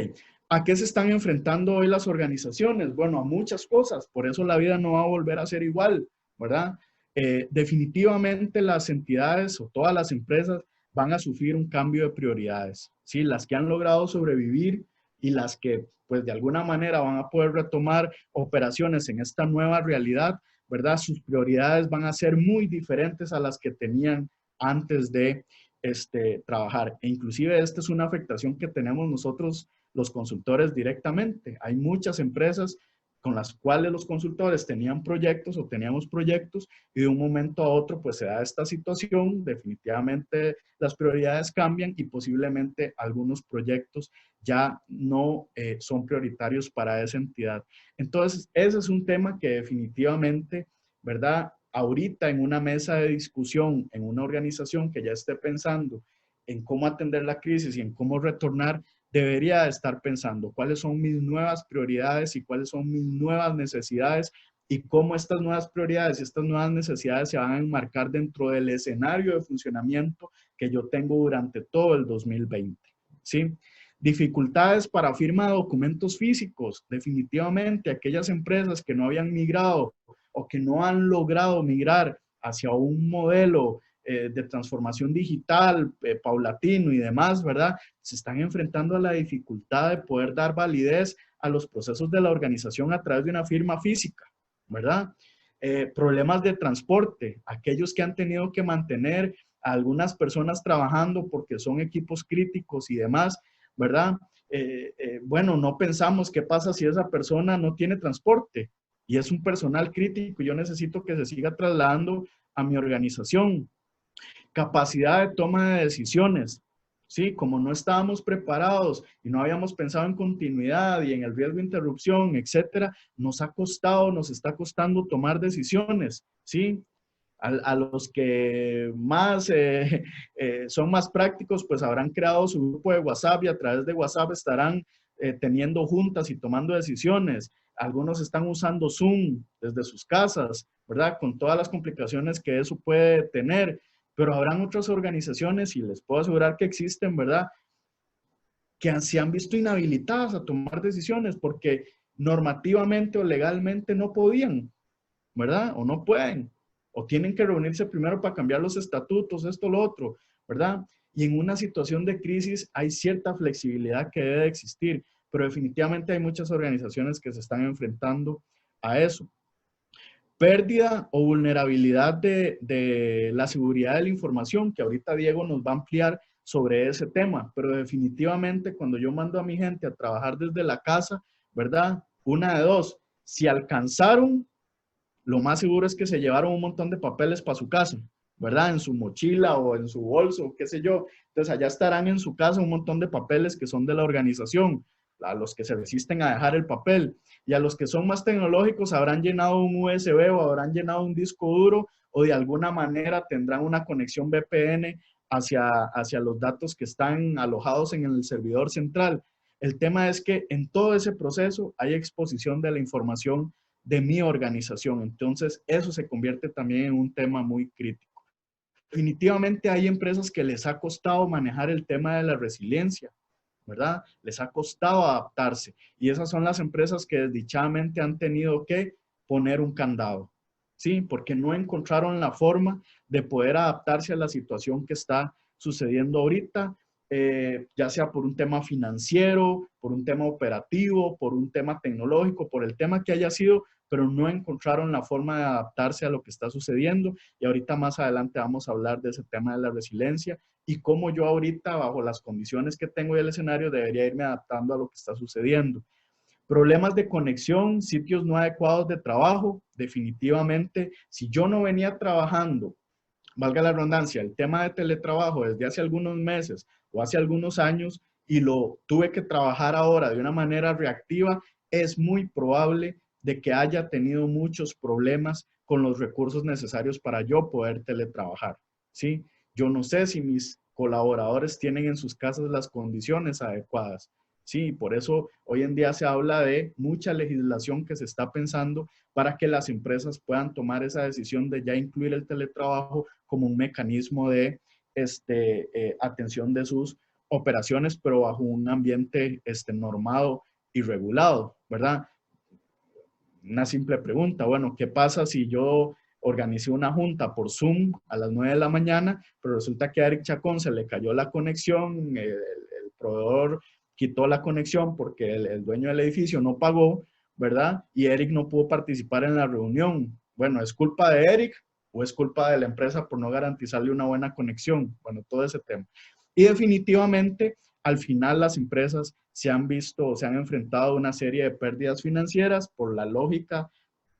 ¿a qué se están enfrentando hoy las organizaciones? Bueno, a muchas cosas, por eso la vida no va a volver a ser igual, ¿verdad? Definitivamente las entidades o todas las empresas van a sufrir un cambio de prioridades, ¿sí? Las que han logrado sobrevivir y las que, pues, de alguna manera van a poder retomar operaciones en esta nueva realidad, ¿verdad? Sus prioridades van a ser muy diferentes a las que tenían antes de trabajar. E inclusive esta es una afectación que tenemos nosotros los consultores directamente. Hay muchas empresas con las cuales los consultores tenían proyectos o teníamos proyectos y de un momento a otro pues se da esta situación, definitivamente las prioridades cambian y posiblemente algunos proyectos ya no son prioritarios para esa entidad. Entonces, ese es un tema que definitivamente, ¿verdad? Ahorita en una mesa de discusión, en una organización que ya esté pensando en cómo atender la crisis y en cómo retornar, debería estar pensando cuáles son mis nuevas prioridades y cuáles son mis nuevas necesidades y cómo estas nuevas prioridades y estas nuevas necesidades se van a enmarcar dentro del escenario de funcionamiento que yo tengo durante todo el 2020, ¿sí? Dificultades para firma de documentos físicos. Definitivamente, aquellas empresas que no habían migrado o que no han logrado migrar hacia un modelo de transformación digital paulatino y demás, ¿verdad? Se están enfrentando a la dificultad de poder dar validez a los procesos de la organización a través de una firma física, ¿verdad? Problemas de transporte, aquellos que han tenido que mantener a algunas personas trabajando porque son equipos críticos y demás, ¿verdad? Bueno, no pensamos qué pasa si esa persona no tiene transporte y es un personal crítico y yo necesito que se siga trasladando a mi organización. Capacidad de toma de decisiones, ¿sí? Como no estábamos preparados y no habíamos pensado en continuidad y en el riesgo de interrupción, etcétera, nos ha costado, nos está costando tomar decisiones, ¿sí? A los que más son más prácticos, pues habrán creado su grupo de WhatsApp y a través de WhatsApp estarán teniendo juntas y tomando decisiones. Algunos están usando Zoom desde sus casas, ¿verdad? Con todas las complicaciones que eso puede tener. Pero habrán otras organizaciones, y les puedo asegurar que existen, ¿verdad? Que se han visto inhabilitadas a tomar decisiones porque normativamente o legalmente no podían, ¿verdad? O no pueden, o tienen que reunirse primero para cambiar los estatutos, esto, lo otro, ¿verdad? Y en una situación de crisis hay cierta flexibilidad que debe existir, pero definitivamente hay muchas organizaciones que se están enfrentando a eso. Pérdida o vulnerabilidad de la seguridad de la información, que ahorita Diego nos va a ampliar sobre ese tema, pero definitivamente cuando yo mando a mi gente a trabajar desde la casa, ¿verdad? Una de dos, si alcanzaron, lo más seguro es que se llevaron un montón de papeles para su casa, ¿verdad? En su mochila o en su bolso, qué sé yo. Entonces allá estarán en su casa un montón de papeles que son de la organización, a los que se resisten a dejar el papel. Y a los que son más tecnológicos habrán llenado un USB o habrán llenado un disco duro o de alguna manera tendrán una conexión VPN hacia los datos que están alojados en el servidor central. El tema es que en todo ese proceso hay exposición de la información de mi organización. Entonces, eso se convierte también en un tema muy crítico. Definitivamente hay empresas que les ha costado manejar el tema de la resiliencia, ¿verdad? Les ha costado adaptarse. Y esas son las empresas que desdichadamente han tenido que poner un candado, ¿sí? Porque no encontraron la forma de poder adaptarse a la situación que está sucediendo ahorita ya sea por un tema financiero, por un tema operativo, por un tema tecnológico, por el tema que haya sido, pero no encontraron la forma de adaptarse a lo que está sucediendo. Y ahorita más adelante vamos a hablar de ese tema de la resiliencia y cómo yo ahorita, bajo las condiciones que tengo y el escenario, debería irme adaptando a lo que está sucediendo. Problemas de conexión, sitios no adecuados de trabajo, definitivamente, si yo no venía trabajando, valga la redundancia, el tema de teletrabajo desde hace algunos meses o hace algunos años y lo tuve que trabajar ahora de una manera reactiva, es muy probable de que haya tenido muchos problemas con los recursos necesarios para yo poder teletrabajar, ¿sí? Yo no sé si mis colaboradores tienen en sus casas las condiciones adecuadas. Sí, por eso hoy en día se habla de mucha legislación que se está pensando para que las empresas puedan tomar esa decisión de ya incluir el teletrabajo como un mecanismo de atención de sus operaciones, pero bajo un ambiente normado y regulado, ¿verdad? Una simple pregunta, bueno, ¿qué pasa si yo organicé una junta por Zoom a las 9 de la mañana, pero resulta que a Eric Chacón se le cayó la conexión, el proveedor quitó la conexión porque el dueño del edificio no pagó, ¿verdad? Y Eric no pudo participar en la reunión. Bueno, ¿es culpa de Eric o es culpa de la empresa por no garantizarle una buena conexión? Bueno, todo ese tema. Y definitivamente, al final las empresas se han visto, se han enfrentado a una serie de pérdidas financieras por la lógica.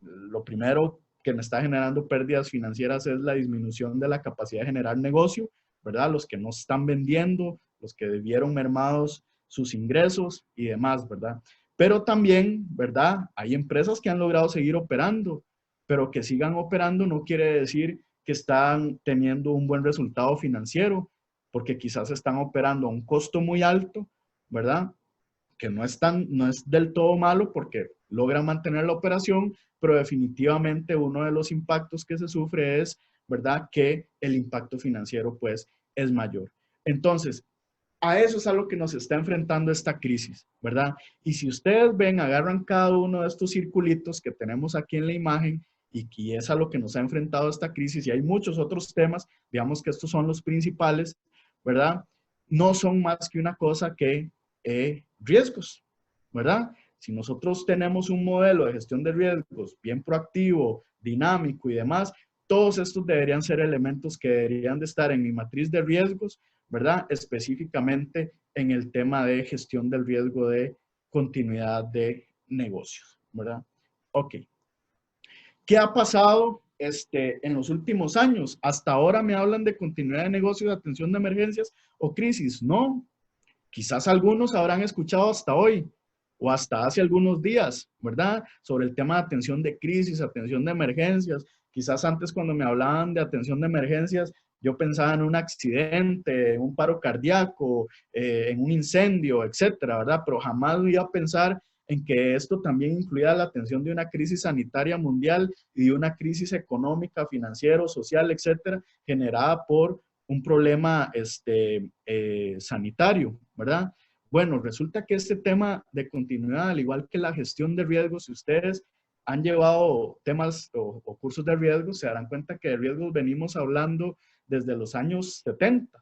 Lo primero que me está generando pérdidas financieras es la disminución de la capacidad de generar negocio, ¿verdad? Los que no están vendiendo, los que debieron mermados sus ingresos y demás, ¿verdad? Pero también, ¿verdad? Hay empresas que han logrado seguir operando, pero que sigan operando no quiere decir que están teniendo un buen resultado financiero, porque quizás están operando a un costo muy alto, ¿verdad? Que no es del todo malo porque logra mantener la operación, pero definitivamente uno de los impactos que se sufre es, ¿verdad? Que el impacto financiero pues es mayor. Entonces, a eso es a lo que nos está enfrentando esta crisis, ¿verdad? Y si ustedes ven, agarran cada uno de estos circulitos que tenemos aquí en la imagen y que es a lo que nos ha enfrentado esta crisis, y hay muchos otros temas, digamos que estos son los principales, ¿verdad? No son más que una cosa que riesgos, ¿verdad? Si nosotros tenemos un modelo de gestión de riesgos bien proactivo, dinámico y demás, todos estos deberían ser elementos que deberían de estar en mi matriz de riesgos, ¿verdad? Específicamente en el tema de gestión del riesgo de continuidad de negocios, ¿verdad? Ok. ¿Qué ha pasado en los últimos años? Hasta ahora me hablan de continuidad de negocios, de atención de emergencias o crisis. No, quizás algunos habrán escuchado hasta hoy o hasta hace algunos días, ¿verdad? Sobre el tema de atención de crisis, atención de emergencias. Quizás antes cuando me hablaban de atención de emergencias, yo pensaba en un accidente, en un paro cardíaco, en un incendio, etcétera, ¿verdad? Pero jamás iba a pensar en que esto también incluía la atención de una crisis sanitaria mundial y de una crisis económica, financiera, social, etcétera, generada por un problema sanitario, ¿verdad? Bueno, resulta que este tema de continuidad, al igual que la gestión de riesgos, si ustedes han llevado temas o cursos de riesgos, se darán cuenta que de riesgos venimos hablando desde los años 70,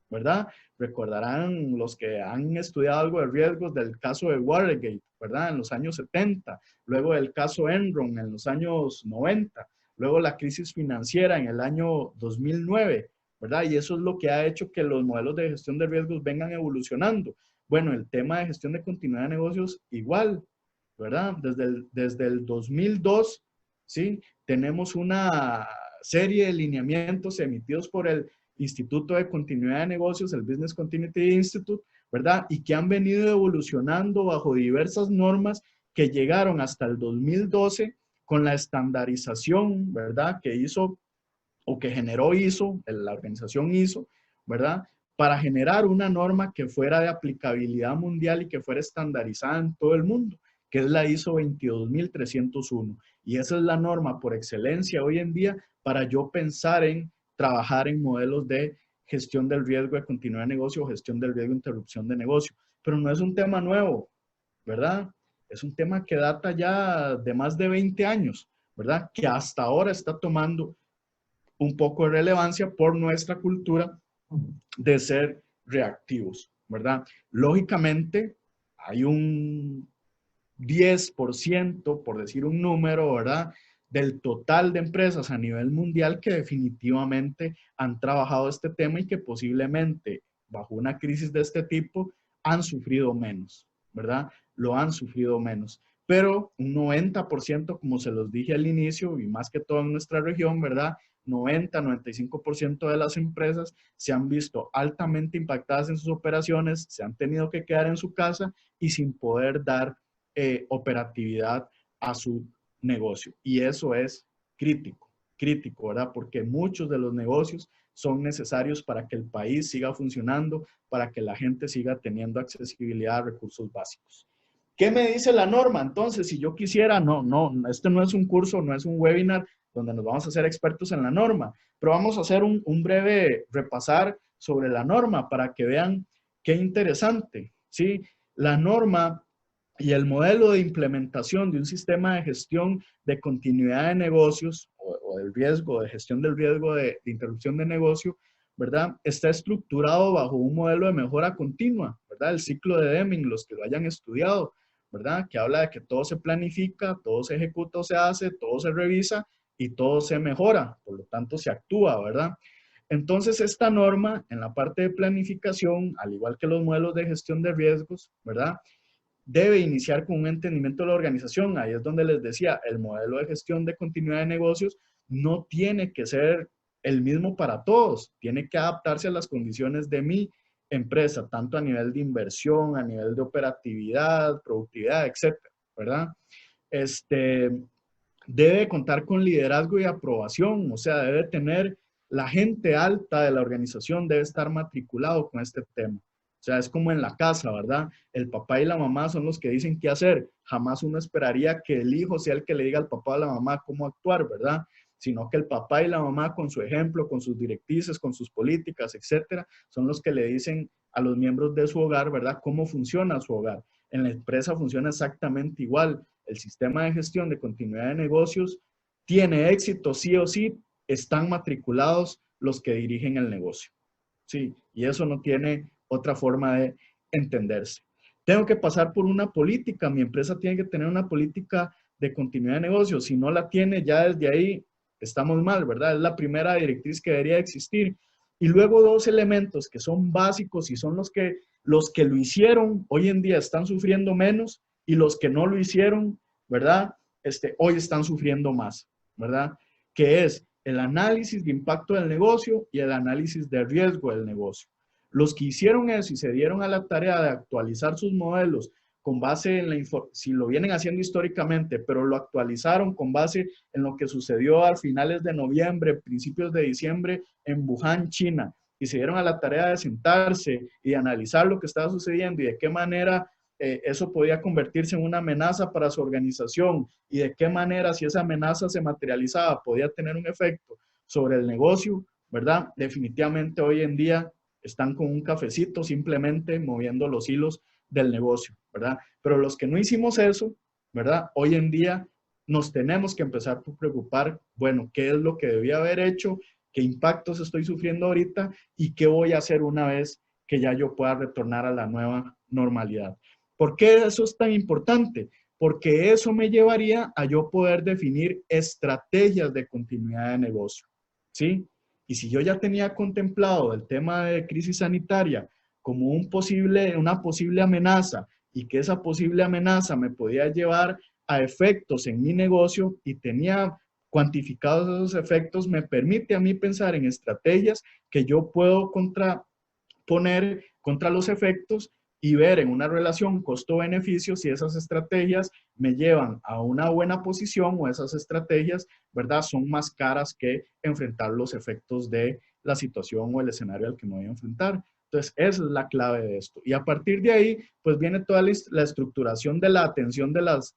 ¿verdad? Recordarán los que han estudiado algo de riesgos del caso de Watergate, ¿verdad? En los años 70, luego del caso Enron en los años 90, luego la crisis financiera en el año 2009, ¿verdad? Y eso es lo que ha hecho que los modelos de gestión de riesgos vengan evolucionando. Bueno, el tema de gestión de continuidad de negocios igual, ¿verdad? Desde el 2002, ¿sí? Tenemos una serie de lineamientos emitidos por el Instituto de Continuidad de Negocios, el Business Continuity Institute, ¿verdad? Y que han venido evolucionando bajo diversas normas que llegaron hasta el 2012 con la estandarización, ¿verdad? Que hizo o que generó ISO, la organización ISO, ¿verdad? Para generar una norma que fuera de aplicabilidad mundial y que fuera estandarizada en todo el mundo, que es la ISO 22301. Y esa es la norma por excelencia hoy en día para yo pensar en trabajar en modelos de gestión del riesgo de continuidad de negocio o gestión del riesgo de interrupción de negocio. Pero no es un tema nuevo, ¿verdad? Es un tema que data ya de más de 20 años, ¿verdad? Que hasta ahora está tomando un poco de relevancia por nuestra cultura de ser reactivos, ¿verdad? Lógicamente, hay un 10%, por decir un número, ¿verdad?, del total de empresas a nivel mundial que definitivamente han trabajado este tema y que posiblemente bajo una crisis de este tipo han sufrido menos, ¿verdad? Lo han sufrido menos. Pero un 90%, como se los dije al inicio, y más que todo en nuestra región, ¿verdad? 90-95% de las empresas se han visto altamente impactadas en sus operaciones, se han tenido que quedar en su casa y sin poder dar operatividad a su negocio. Y eso es crítico, crítico, ¿verdad? Porque muchos de los negocios son necesarios para que el país siga funcionando, para que la gente siga teniendo accesibilidad a recursos básicos. ¿Qué me dice la norma? Entonces, si yo quisiera, este no es un curso, no es un webinar donde nos vamos a hacer expertos en la norma, pero vamos a hacer un breve repasar sobre la norma para que vean qué interesante, ¿sí? La norma y el modelo de implementación de un sistema de gestión de continuidad de negocios o del riesgo, de gestión del riesgo de interrupción de negocio, ¿verdad? Está estructurado bajo un modelo de mejora continua, ¿verdad? El ciclo de Deming, los que lo hayan estudiado, ¿verdad? Que habla de que todo se planifica, todo se ejecuta o se hace, todo se revisa y todo se mejora, por lo tanto se actúa, ¿verdad? Entonces, esta norma en la parte de planificación, al igual que los modelos de gestión de riesgos, ¿verdad?, debe iniciar con un entendimiento de la organización. Ahí es donde les decía, el modelo de gestión de continuidad de negocios no tiene que ser el mismo para todos, tiene que adaptarse a las condiciones de mi empresa, tanto a nivel de inversión, a nivel de operatividad, productividad, etcétera, ¿verdad? Debe contar con liderazgo y aprobación, o sea, debe tener la gente alta de la organización, debe estar matriculado con este tema. O sea, es como en la casa, ¿verdad? El papá y la mamá son los que dicen qué hacer. Jamás uno esperaría que el hijo sea el que le diga al papá o a la mamá cómo actuar, ¿verdad? Sino que el papá y la mamá con su ejemplo, con sus directrices, con sus políticas, etcétera, son los que le dicen a los miembros de su hogar, ¿verdad?, cómo funciona su hogar. En la empresa funciona exactamente igual. El sistema de gestión de continuidad de negocios tiene éxito sí o sí, están matriculados los que dirigen el negocio. Sí, y eso no tiene otra forma de entenderse. Tengo que pasar por una política, mi empresa tiene que tener una política de continuidad de negocios, si no la tiene ya desde ahí estamos mal, ¿verdad? Es la primera directriz que debería existir. Y luego dos elementos que son básicos y son los que lo hicieron hoy en día están sufriendo menos y los que no lo hicieron, ¿verdad? Hoy están sufriendo más, ¿verdad? Que es el análisis de impacto del negocio y el análisis de riesgo del negocio. Los que hicieron eso y se dieron a la tarea de actualizar sus modelos con base en si lo vienen haciendo históricamente, pero lo actualizaron con base en lo que sucedió a finales de noviembre, principios de diciembre en Wuhan, China, y se dieron a la tarea de sentarse y de analizar lo que estaba sucediendo y de qué manera eso podía convertirse en una amenaza para su organización y de qué manera, si esa amenaza se materializaba, podía tener un efecto sobre el negocio, ¿verdad? Definitivamente hoy en día están con un cafecito simplemente moviendo los hilos del negocio, ¿verdad? Pero los que no hicimos eso, ¿verdad? Hoy en día nos tenemos que empezar por preocupar, bueno, ¿qué es lo que debía haber hecho? ¿Qué impactos estoy sufriendo ahorita? ¿Y qué voy a hacer una vez que ya yo pueda retornar a la nueva normalidad? ¿Por qué eso es tan importante? Porque eso me llevaría a yo poder definir estrategias de continuidad de negocio, ¿sí? Y si yo ya tenía contemplado el tema de crisis sanitaria como una posible amenaza y que esa posible amenaza me podía llevar a efectos en mi negocio y tenía cuantificados esos efectos, me permite a mí pensar en estrategias que yo puedo poner contra los efectos y ver en una relación costo-beneficio si esas estrategias me llevan a una buena posición o esas estrategias, ¿verdad?, son más caras que enfrentar los efectos de la situación o el escenario al que me voy a enfrentar. Entonces, esa es la clave de esto. Y a partir de ahí, pues viene toda la estructuración de la atención de las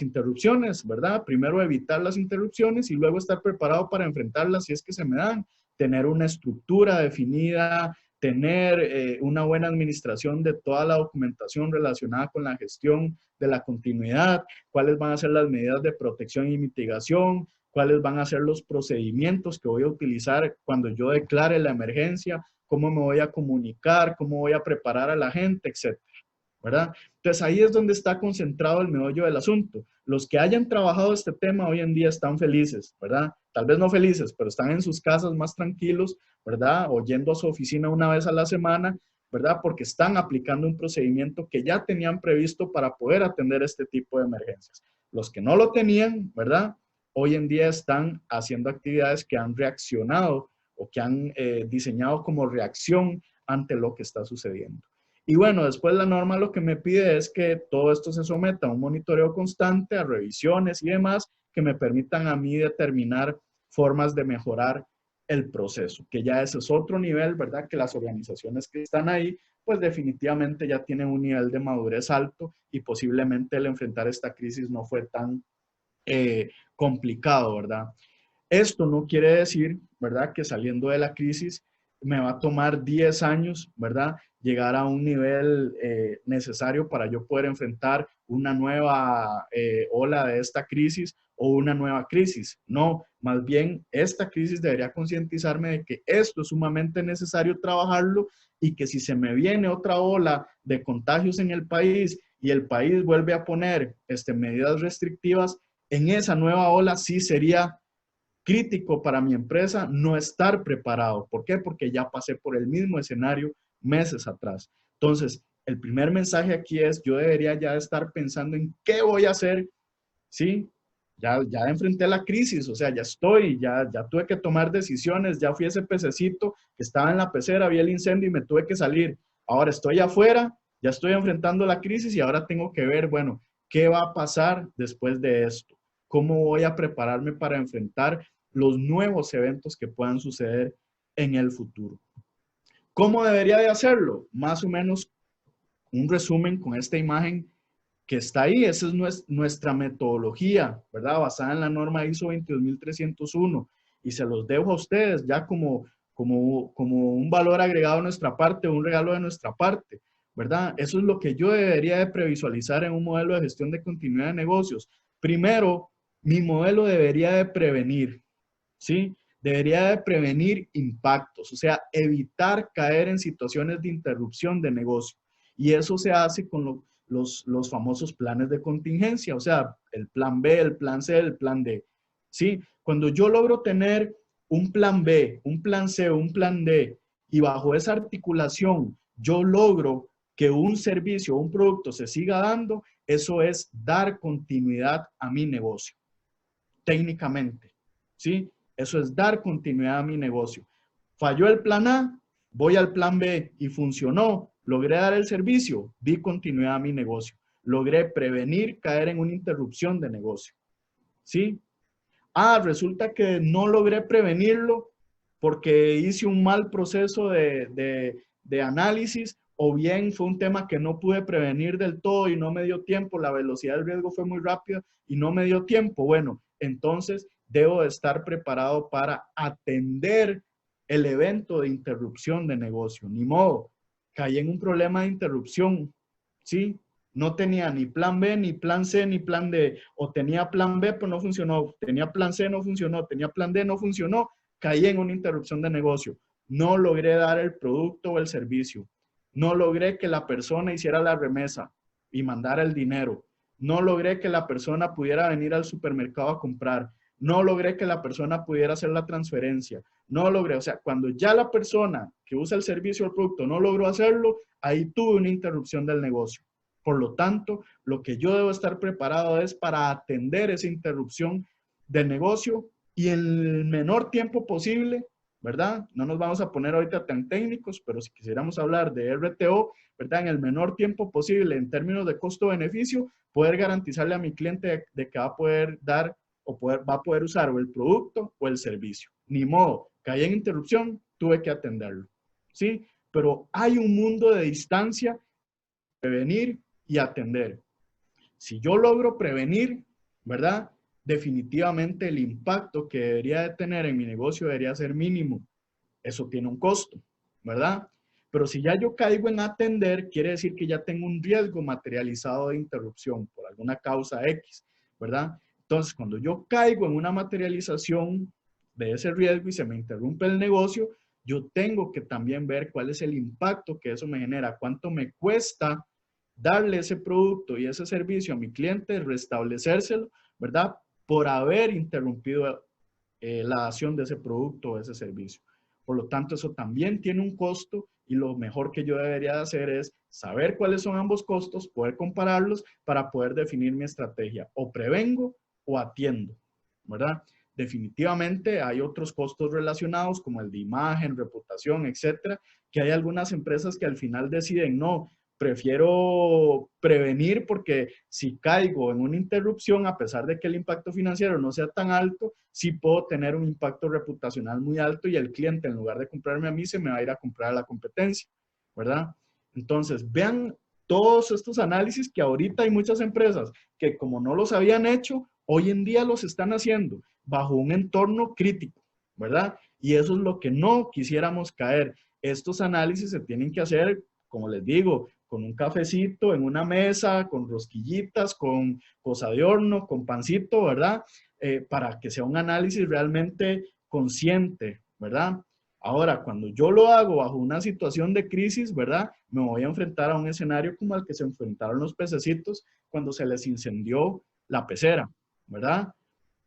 interrupciones, ¿verdad? Primero evitar las interrupciones y luego estar preparado para enfrentarlas si es que se me dan. Tener una estructura definida, tener una buena administración de toda la documentación relacionada con la gestión de la continuidad, cuáles van a ser las medidas de protección y mitigación, cuáles van a ser los procedimientos que voy a utilizar cuando yo declare la emergencia, cómo me voy a comunicar, cómo voy a preparar a la gente, etcétera, ¿verdad? Entonces ahí es donde está concentrado el meollo del asunto. Los que hayan trabajado este tema hoy en día están felices, ¿verdad? Tal vez no felices, pero están en sus casas más tranquilos, ¿verdad? O yendo a su oficina una vez a la semana, ¿verdad? Porque están aplicando un procedimiento que ya tenían previsto para poder atender este tipo de emergencias. Los que no lo tenían, ¿verdad? Hoy en día están haciendo actividades que han reaccionado o que han diseñado como reacción ante lo que está sucediendo. Y bueno, después la norma lo que me pide es que todo esto se someta a un monitoreo constante, a revisiones y demás que me permitan a mí determinar formas de mejorar el proceso, que ya ese es otro nivel, ¿verdad? Que las organizaciones que están ahí, pues definitivamente ya tienen un nivel de madurez alto y posiblemente el enfrentar esta crisis no fue tan complicado, ¿verdad? Esto no quiere decir, ¿verdad?, que saliendo de la crisis me va a tomar 10 años, ¿verdad?, llegar a un nivel necesario para yo poder enfrentar una nueva ola de esta crisis o una nueva crisis. No, más bien esta crisis debería concientizarme de que esto es sumamente necesario trabajarlo y que si se me viene otra ola de contagios en el país y el país vuelve a poner medidas restrictivas, en esa nueva ola sí sería crítico para mi empresa no estar preparado. ¿Por qué? Porque ya pasé por el mismo escenario meses atrás. Entonces, el primer mensaje aquí es, yo debería ya estar pensando en qué voy a hacer, ¿sí? Ya enfrenté la crisis, o sea, ya estoy, ya tuve que tomar decisiones, ya fui ese pececito que estaba en la pecera, vi el incendio y me tuve que salir. Ahora estoy afuera, ya estoy enfrentando la crisis y ahora tengo que ver, bueno, ¿qué va a pasar después de esto? ¿Cómo voy a prepararme para enfrentar los nuevos eventos que puedan suceder en el futuro? ¿Cómo debería de hacerlo? Más o menos un resumen con esta imagen que está ahí. Esa es nuestra metodología, ¿verdad? Basada en la norma ISO 22301 y se los dejo a ustedes ya como un valor agregado a nuestra parte, un regalo de nuestra parte, ¿verdad? Eso es lo que yo debería de previsualizar en un modelo de gestión de continuidad de negocios. Primero, mi modelo debería de prevenir, ¿sí? Debería de prevenir impactos, o sea, evitar caer en situaciones de interrupción de negocio. Y eso se hace con los famosos planes de contingencia, o sea, el plan B, el plan C, el plan D. ¿Sí? Cuando yo logro tener un plan B, un plan C, un plan D, y bajo esa articulación yo logro que un servicio o un producto se siga dando, eso es dar continuidad a mi negocio, técnicamente. ¿Sí? Eso es dar continuidad a mi negocio. Falló el plan A, voy al plan B y funcionó. Logré dar el servicio, di continuidad a mi negocio. Logré prevenir caer en una interrupción de negocio. ¿Sí? Ah, resulta que no logré prevenirlo porque hice un mal proceso de análisis o bien fue un tema que no pude prevenir del todo y no me dio tiempo, la velocidad del riesgo fue muy rápida y no me dio tiempo. Bueno, entonces debo de estar preparado para atender el evento de interrupción de negocio. Ni modo, caí en un problema de interrupción, ¿sí? No tenía ni plan B, ni plan C, ni plan D. O tenía plan B, pero no funcionó. Tenía plan C, no funcionó. Tenía plan D, no funcionó. Caí en una interrupción de negocio. No logré dar el producto o el servicio. No logré que la persona hiciera la remesa y mandara el dinero. No logré que la persona pudiera venir al supermercado a comprar. No logré que la persona pudiera hacer la transferencia. No logré, o sea, cuando ya la persona que usa el servicio o el producto no logró hacerlo, ahí tuve una interrupción del negocio. Por lo tanto, lo que yo debo estar preparado es para atender esa interrupción del negocio y en el menor tiempo posible, ¿verdad? No nos vamos a poner ahorita tan técnicos, pero si quisiéramos hablar de RTO, ¿verdad? En el menor tiempo posible, en términos de costo-beneficio, poder garantizarle a mi cliente de que va a poder dar o va a poder usar o el producto o el servicio. Ni modo, caí en interrupción, tuve que atenderlo, ¿sí? Pero hay un mundo de distancia, prevenir y atender. Si yo logro prevenir, ¿verdad? Definitivamente el impacto que debería de tener en mi negocio debería ser mínimo. Eso tiene un costo, ¿verdad? Pero si ya yo caigo en atender, quiere decir que ya tengo un riesgo materializado de interrupción por alguna causa X, ¿verdad? Entonces, cuando yo caigo en una materialización de ese riesgo y se me interrumpe el negocio, yo tengo que también ver cuál es el impacto que eso me genera, cuánto me cuesta darle ese producto y ese servicio a mi cliente, restablecérselo, ¿verdad? Por haber interrumpido la dación de ese producto o ese servicio. Por lo tanto, eso también tiene un costo y lo mejor que yo debería de hacer es saber cuáles son ambos costos, poder compararlos para poder definir mi estrategia. O prevengo o atiendo, ¿verdad? Definitivamente hay otros costos relacionados como el de imagen, reputación, etcétera, que hay algunas empresas que al final deciden, no, prefiero prevenir porque si caigo en una interrupción, a pesar de que el impacto financiero no sea tan alto, sí puedo tener un impacto reputacional muy alto y el cliente, en lugar de comprarme a mí, se me va a ir a comprar a la competencia, ¿verdad? Entonces, vean todos estos análisis que ahorita hay muchas empresas que como no los habían hecho, hoy en día los están haciendo bajo un entorno crítico, ¿verdad? Y eso es lo que no quisiéramos caer. Estos análisis se tienen que hacer, como les digo, con un cafecito en una mesa, con rosquillitas, con cosa de horno, con pancito, ¿verdad? Para que sea un análisis realmente consciente, ¿verdad? Ahora, cuando yo lo hago bajo una situación de crisis, ¿verdad? Me voy a enfrentar a un escenario como al que se enfrentaron los pececitos cuando se les incendió la pecera, ¿verdad?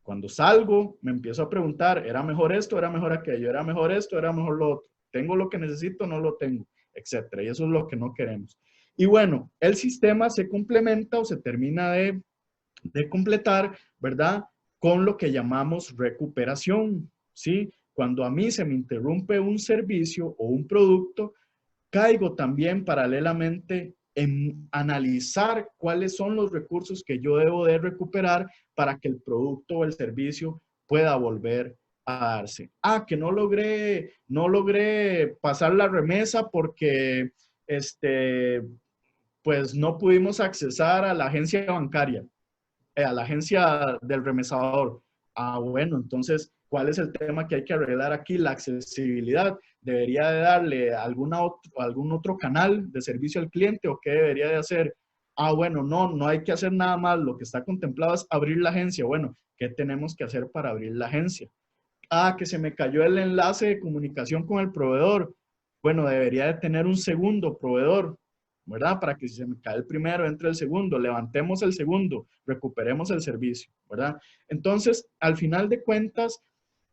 Cuando salgo, me empiezo a preguntar, ¿era mejor esto? ¿Era mejor aquello? ¿Era mejor esto? ¿Era mejor lo otro? ¿Tengo lo que necesito? ¿No lo tengo? Etcétera. Y eso es lo que no queremos. Y bueno, el sistema se complementa o se termina de completar, ¿verdad? Con lo que llamamos recuperación, ¿sí? Cuando a mí se me interrumpe un servicio o un producto, caigo también paralelamente en analizar cuáles son los recursos que yo debo de recuperar para que el producto o el servicio pueda volver a darse. Ah, que no logré pasar la remesa porque pues no pudimos accesar a la agencia bancaria, a la agencia del remesador. Ah, bueno, entonces, ¿cuál es el tema que hay que arreglar aquí? La accesibilidad. ¿Debería de darle algún otro canal de servicio al cliente o qué debería de hacer? Ah, bueno, no hay que hacer nada más. Lo que está contemplado es abrir la agencia. Bueno, ¿qué tenemos que hacer para abrir la agencia? Ah, que se me cayó el enlace de comunicación con el proveedor. Bueno, debería de tener un segundo proveedor, ¿verdad? Para que si se me cae el primero, entre el segundo, levantemos el segundo, recuperemos el servicio, ¿verdad? Entonces, al final de cuentas,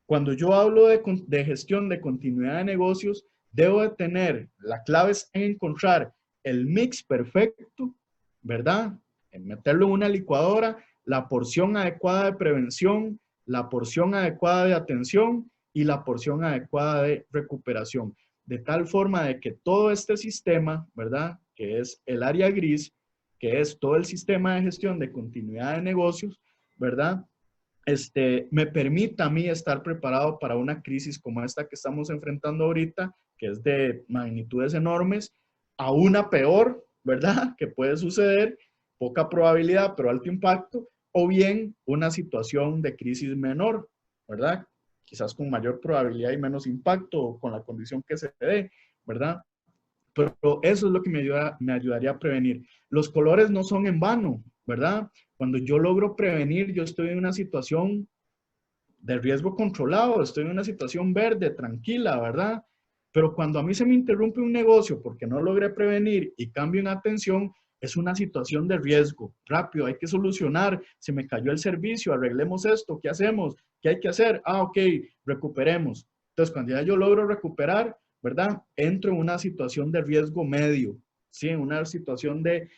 cuando yo hablo de gestión de continuidad de negocios, debo de tener, la clave es en encontrar el mix perfecto, ¿verdad? En meterlo en una licuadora, la porción adecuada de prevención, la porción adecuada de atención y la porción adecuada de recuperación. De tal forma de que todo este sistema, ¿verdad? Que es el área gris, que es todo el sistema de gestión de continuidad de negocios, ¿verdad? Me permita a mí estar preparado para una crisis como esta que estamos enfrentando ahorita, que es de magnitudes enormes, a una peor, ¿verdad? Que puede suceder, poca probabilidad, pero alto impacto, o bien una situación de crisis menor, ¿verdad? Quizás con mayor probabilidad y menos impacto, con la condición que se dé, ¿verdad? Pero eso es lo que me ayudaría a prevenir. Los colores no son en vano, ¿verdad? Cuando yo logro prevenir, yo estoy en una situación de riesgo controlado, estoy en una situación verde, tranquila, ¿verdad? Pero cuando a mí se me interrumpe un negocio porque no logré prevenir y cambio en atención, es una situación de riesgo. Rápido, hay que solucionar. Se me cayó el servicio, arreglemos esto, ¿qué hacemos? ¿Qué hay que hacer? Ah, ok, recuperemos. Entonces, cuando ya yo logro recuperar, ¿verdad? Entro en una situación de riesgo medio, ¿sí? En una situación de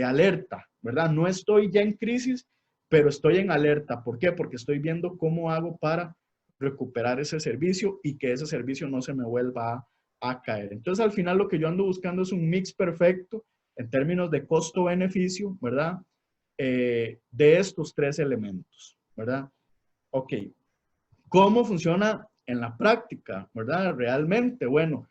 alerta, ¿verdad? No estoy ya en crisis, pero estoy en alerta. ¿Por qué? Porque estoy viendo cómo hago para recuperar ese servicio y que ese servicio no se me vuelva a caer. Entonces, al final lo que yo ando buscando es un mix perfecto en términos de costo-beneficio, ¿verdad? De estos tres elementos, ¿verdad? Ok, ¿cómo funciona en la práctica, ¿verdad? Realmente, bueno,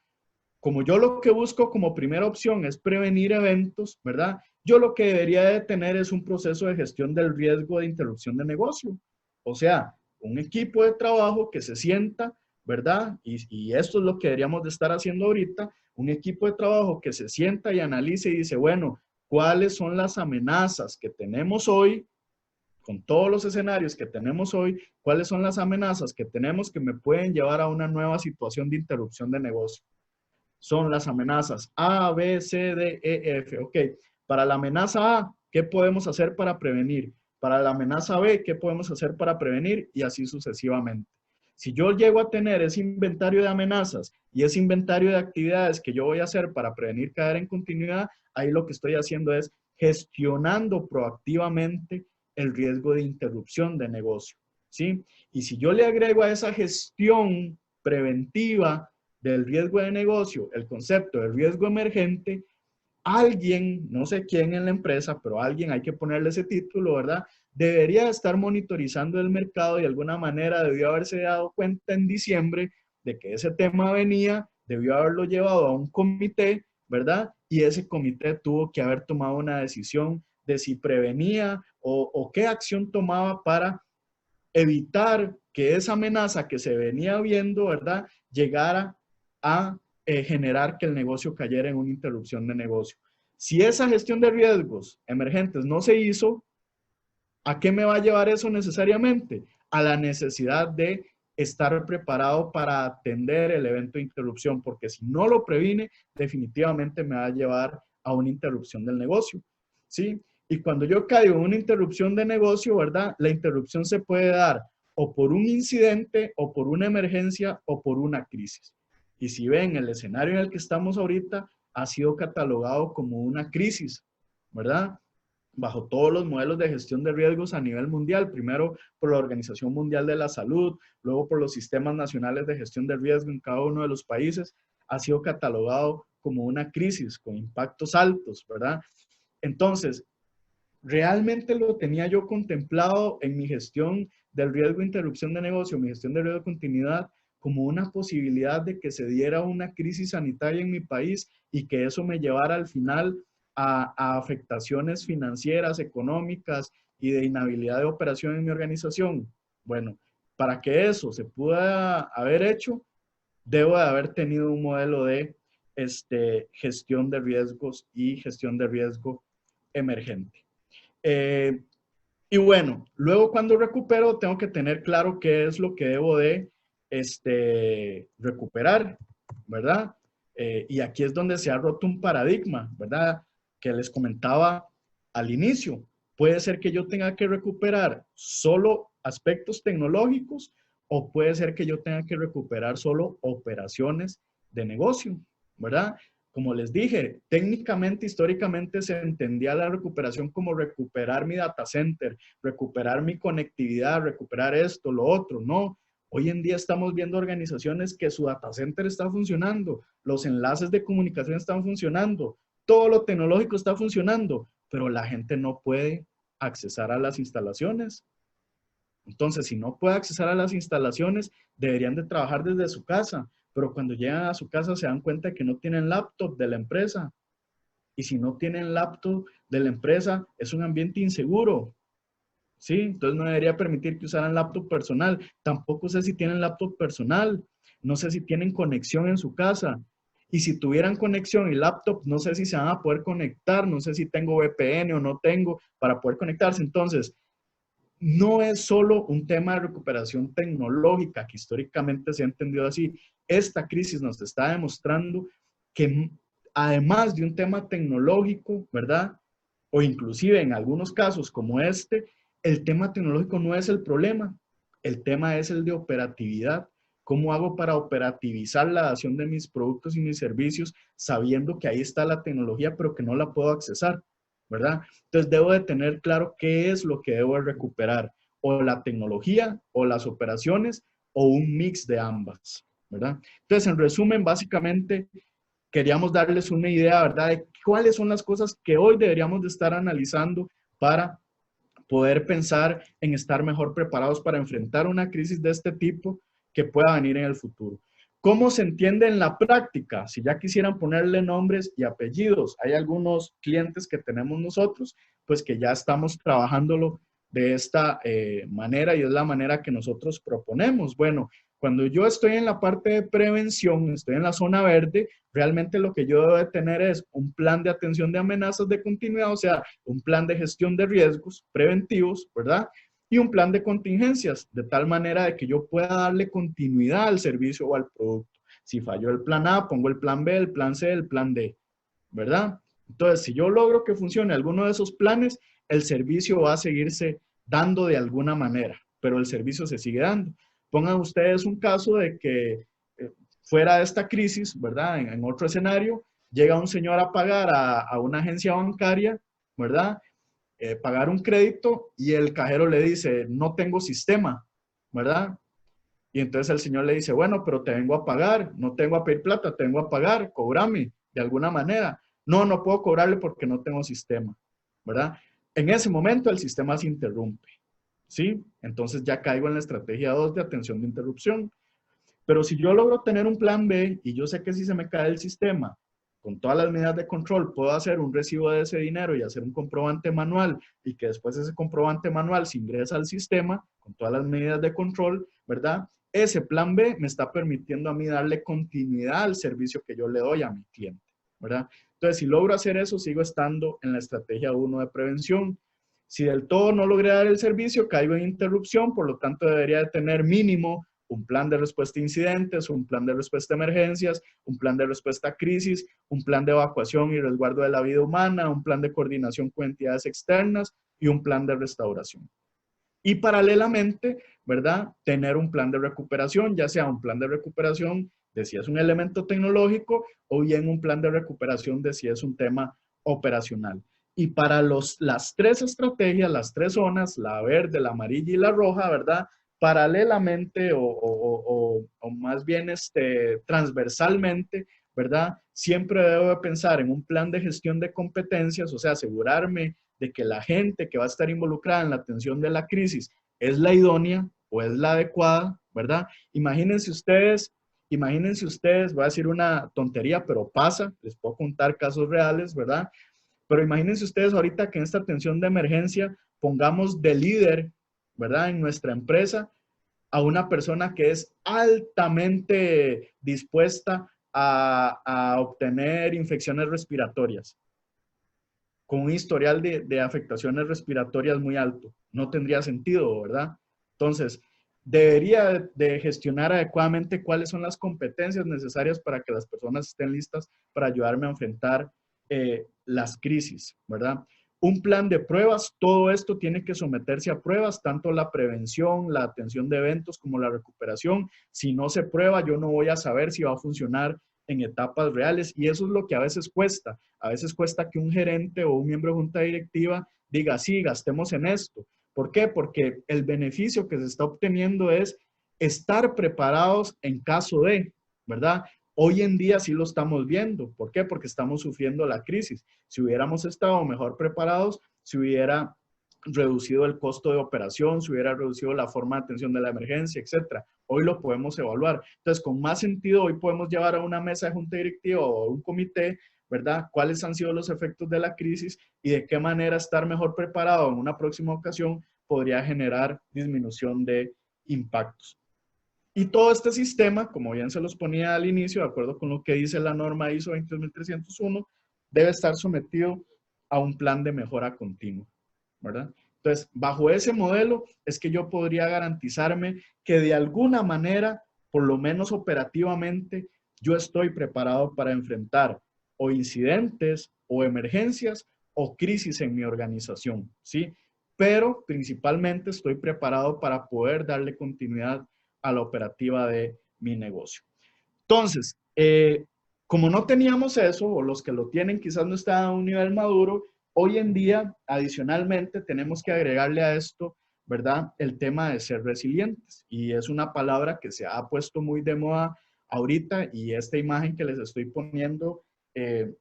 como yo lo que busco como primera opción es prevenir eventos, ¿verdad? Yo lo que debería de tener es un proceso de gestión del riesgo de interrupción de negocio. O sea, un equipo de trabajo que se sienta, ¿verdad? Y esto es lo que deberíamos de estar haciendo ahorita, un equipo de trabajo que se sienta y analice y dice, bueno, ¿cuáles son las amenazas que tenemos hoy con todos los escenarios que tenemos hoy, cuáles son las amenazas que tenemos que me pueden llevar a una nueva situación de interrupción de negocio. Son las amenazas A, B, C, D, E, F. Ok, para la amenaza A, ¿qué podemos hacer para prevenir? Para la amenaza B, ¿qué podemos hacer para prevenir? Y así sucesivamente. Si yo llego a tener ese inventario de amenazas y ese inventario de actividades que yo voy a hacer para prevenir caer en continuidad, ahí lo que estoy haciendo es gestionando proactivamente el riesgo de interrupción de negocio, ¿sí? Y si yo le agrego a esa gestión preventiva del riesgo de negocio el concepto de riesgo emergente, alguien, no sé quién en la empresa, pero alguien, hay que ponerle ese título, ¿verdad? Debería estar monitorizando el mercado y de alguna manera debió haberse dado cuenta en diciembre de que ese tema venía, debió haberlo llevado a un comité, ¿verdad? Y ese comité tuvo que haber tomado una decisión de si prevenía o qué acción tomaba para evitar que esa amenaza que se venía viendo, ¿verdad?, llegara a generar que el negocio cayera en una interrupción de negocio. Si esa gestión de riesgos emergentes no se hizo, ¿a qué me va a llevar eso necesariamente? A la necesidad de estar preparado para atender el evento de interrupción, porque si no lo previne, definitivamente me va a llevar a una interrupción del negocio, ¿sí? Y cuando yo caigo en una interrupción de negocio, ¿verdad? La interrupción se puede dar o por un incidente, o por una emergencia, o por una crisis. Y si ven, el escenario en el que estamos ahorita ha sido catalogado como una crisis, ¿verdad? Bajo todos los modelos de gestión de riesgos a nivel mundial, primero por la Organización Mundial de la Salud, luego por los sistemas nacionales de gestión de riesgo en cada uno de los países, ha sido catalogado como una crisis con impactos altos, ¿verdad? Entonces, realmente lo tenía yo contemplado en mi gestión del riesgo de interrupción de negocio, mi gestión de riesgo de continuidad, como una posibilidad de que se diera una crisis sanitaria en mi país y que eso me llevara al final a afectaciones financieras, económicas y de inhabilidad de operación en mi organización. Bueno, para que eso se pueda haber hecho, debo de haber tenido un modelo de gestión de riesgos y gestión de riesgo emergente. Eh, y bueno, luego cuando recupero, tengo que tener claro qué es lo que debo de recuperar, ¿verdad? Y aquí es donde se ha roto un paradigma, ¿verdad? Que les comentaba al inicio. Puede ser que yo tenga que recuperar solo aspectos tecnológicos o puede ser que yo tenga que recuperar solo operaciones de negocio, ¿verdad? Como les dije, técnicamente, históricamente se entendía la recuperación como recuperar mi data center, recuperar mi conectividad, recuperar esto, lo otro. No, hoy en día estamos viendo organizaciones que su data center está funcionando, los enlaces de comunicación están funcionando, todo lo tecnológico está funcionando, pero la gente no puede accesar a las instalaciones. Entonces, si no puede accesar a las instalaciones, deberían de trabajar desde su casa, pero cuando llegan a su casa se dan cuenta que no tienen laptop de la empresa. Y si no tienen laptop de la empresa, es un ambiente inseguro, ¿sí? Entonces no debería permitir que usaran laptop personal. Tampoco sé si tienen laptop personal. No sé si tienen conexión en su casa. Y si tuvieran conexión y laptop, no sé si se van a poder conectar, no sé si tengo VPN o no tengo para poder conectarse. Entonces, no es solo un tema de recuperación tecnológica, que históricamente se ha entendido así. Esta crisis nos está demostrando que además de un tema tecnológico, ¿verdad? O inclusive en algunos casos como este, el tema tecnológico no es el problema, el tema es el de operatividad. ¿Cómo hago para operativizar la dación de mis productos y mis servicios sabiendo que ahí está la tecnología, pero que no la puedo accesar? ¿Verdad? Entonces debo de tener claro qué es lo que debo de recuperar, o la tecnología, o las operaciones, o un mix de ambas, ¿verdad? Entonces, en resumen, básicamente queríamos darles una idea, ¿verdad?, de cuáles son las cosas que hoy deberíamos de estar analizando para poder pensar en estar mejor preparados para enfrentar una crisis de este tipo que pueda venir en el futuro. ¿Cómo se entiende en la práctica? Si ya quisieran ponerle nombres y apellidos, hay algunos clientes que tenemos nosotros, pues que ya estamos trabajándolo de esta manera y es la manera que nosotros proponemos. Bueno, Cuando yo estoy en la parte de prevención, estoy en la zona verde, realmente lo que yo debo de tener es un plan de atención de amenazas de continuidad, o sea, un plan de gestión de riesgos preventivos, ¿verdad? Y un plan de contingencias, de tal manera de que yo pueda darle continuidad al servicio o al producto. Si falló el plan A, pongo el plan B, el plan C, el plan D, ¿verdad? Entonces, si yo logro que funcione alguno de esos planes, el servicio va a seguirse dando de alguna manera, pero el servicio se sigue dando. Pongan ustedes un caso de que fuera de esta crisis, ¿verdad? En otro escenario, llega un señor a pagar a una agencia bancaria, ¿verdad? Pagar un crédito y el cajero le dice, no tengo sistema, ¿verdad? Y entonces el señor le dice, bueno, pero te vengo a pagar, no tengo a pedir plata, te vengo a pagar, cobrame de alguna manera. No, no puedo cobrarle porque no tengo sistema, ¿verdad? En ese momento el sistema se interrumpe, ¿sí? Entonces ya caigo en la estrategia 2 de atención de interrupción. Pero si yo logro tener un plan B y yo sé que si se me cae el sistema, con todas las medidas de control, puedo hacer un recibo de ese dinero y hacer un comprobante manual y que después ese comprobante manual se ingresa al sistema con todas las medidas de control, ¿verdad? Ese plan B me está permitiendo a mí darle continuidad al servicio que yo le doy a mi cliente, ¿verdad? Entonces, si logro hacer eso, sigo estando en la estrategia 1 de prevención. Si del todo no logré dar el servicio, caigo en interrupción, por lo tanto debería de tener mínimo un plan de respuesta a incidentes, un plan de respuesta a emergencias, un plan de respuesta a crisis, un plan de evacuación y resguardo de la vida humana, un plan de coordinación con entidades externas y un plan de restauración. Y paralelamente, ¿verdad? Tener un plan de recuperación, ya sea un plan de recuperación de si es un elemento tecnológico o bien un plan de recuperación de si es un tema operacional. Y para las tres estrategias, las tres zonas, la verde, la amarilla y la roja, ¿verdad? Paralelamente o más bien transversalmente, ¿verdad? Siempre debo de pensar en un plan de gestión de competencias, o sea, asegurarme de que la gente que va a estar involucrada en la atención de la crisis es la idónea o es la adecuada, ¿verdad? Imagínense ustedes, voy a decir una tontería, pero pasa, les puedo contar casos reales, ¿verdad? Pero imagínense ustedes ahorita que en esta atención de emergencia pongamos de líder, ¿verdad? En nuestra empresa a una persona que es altamente dispuesta a obtener infecciones respiratorias, con un historial de afectaciones respiratorias muy alto. No tendría sentido, ¿verdad? Entonces, debería de gestionar adecuadamente cuáles son las competencias necesarias para que las personas estén listas para ayudarme a enfrentar las crisis, ¿verdad? Un plan de pruebas, todo esto tiene que someterse a pruebas, tanto la prevención, la atención de eventos como la recuperación. Si no se prueba, yo no voy a saber si va a funcionar en etapas reales y eso es lo que a veces cuesta. A veces cuesta que un gerente o un miembro de junta directiva diga, sí, gastemos en esto. ¿Por qué? Porque el beneficio que se está obteniendo es estar preparados en caso de, ¿verdad? Hoy en día sí lo estamos viendo. ¿Por qué? Porque estamos sufriendo la crisis. Si hubiéramos estado mejor preparados, se hubiera reducido el costo de operación, se hubiera reducido la forma de atención de la emergencia, etcétera. Hoy lo podemos evaluar. Entonces, con más sentido, hoy podemos llevar a una mesa de junta directiva o a un comité, ¿verdad? ¿Cuáles han sido los efectos de la crisis y de qué manera estar mejor preparado en una próxima ocasión podría generar disminución de impactos? Y todo este sistema, como bien se los ponía al inicio, de acuerdo con lo que dice la norma ISO 23301, debe estar sometido a un plan de mejora continua, ¿verdad? Entonces, bajo ese modelo es que yo podría garantizarme que de alguna manera, por lo menos operativamente, yo estoy preparado para enfrentar o incidentes o emergencias o crisis en mi organización, ¿sí? Pero principalmente estoy preparado para poder darle continuidad a la operativa de mi negocio. Entonces, como no teníamos eso, o los que lo tienen quizás no están a un nivel maduro, hoy en día, adicionalmente, tenemos que agregarle a esto, ¿verdad? El tema de ser resilientes. Y es una palabra que se ha puesto muy de moda ahorita y esta imagen que les estoy poniendo eh,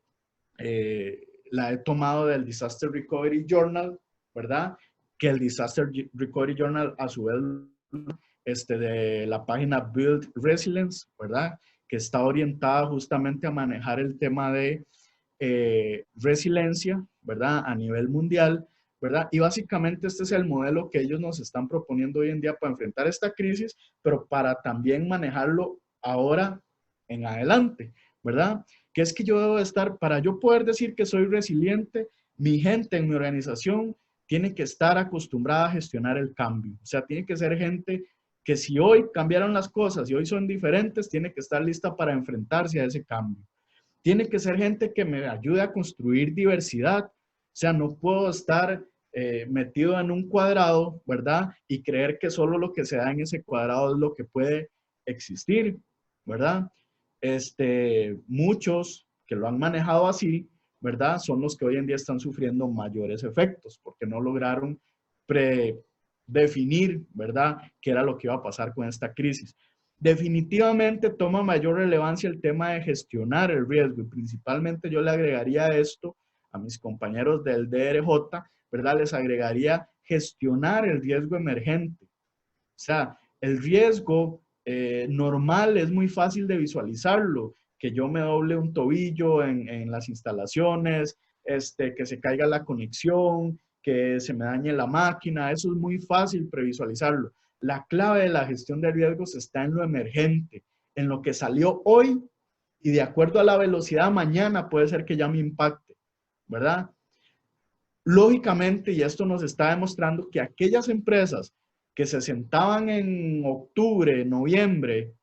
la he tomado del Disaster Recovery Journal, ¿verdad? Que el Disaster Recovery Journal a su vez de la página Build Resilience, ¿verdad? Que está orientada justamente a manejar el tema de resiliencia, ¿verdad? A nivel mundial, ¿verdad? Y básicamente este es el modelo que ellos nos están proponiendo hoy en día para enfrentar esta crisis, pero para también manejarlo ahora en adelante, ¿verdad? Que es que yo debo estar, para yo poder decir que soy resiliente, mi gente en mi organización tiene que estar acostumbrada a gestionar el cambio. O sea, tiene que ser gente que si hoy cambiaron las cosas y hoy son diferentes, tiene que estar lista para enfrentarse a ese cambio. Tiene que ser gente que me ayude a construir diversidad. O sea, no puedo estar metido en un cuadrado, ¿verdad? Y creer que solo lo que se da en ese cuadrado es lo que puede existir, ¿verdad? Muchos que lo han manejado así, ¿verdad? Son los que hoy en día están sufriendo mayores efectos porque no lograron predefinir, ¿verdad? Qué era lo que iba a pasar con esta crisis. Definitivamente toma mayor relevancia el tema de gestionar el riesgo y principalmente yo le agregaría esto a mis compañeros del DRJ, ¿verdad? Les agregaría gestionar el riesgo emergente. O sea, el riesgo normal es muy fácil de visualizarlo, que yo me doble un tobillo en las instalaciones, que se caiga la conexión, que se me dañe la máquina, eso es muy fácil previsualizarlo. La clave de la gestión de riesgos está en lo emergente, en lo que salió hoy y de acuerdo a la velocidad mañana puede ser que ya me impacte, ¿verdad? Lógicamente, y esto nos está demostrando que aquellas empresas que se sentaban en octubre, noviembre,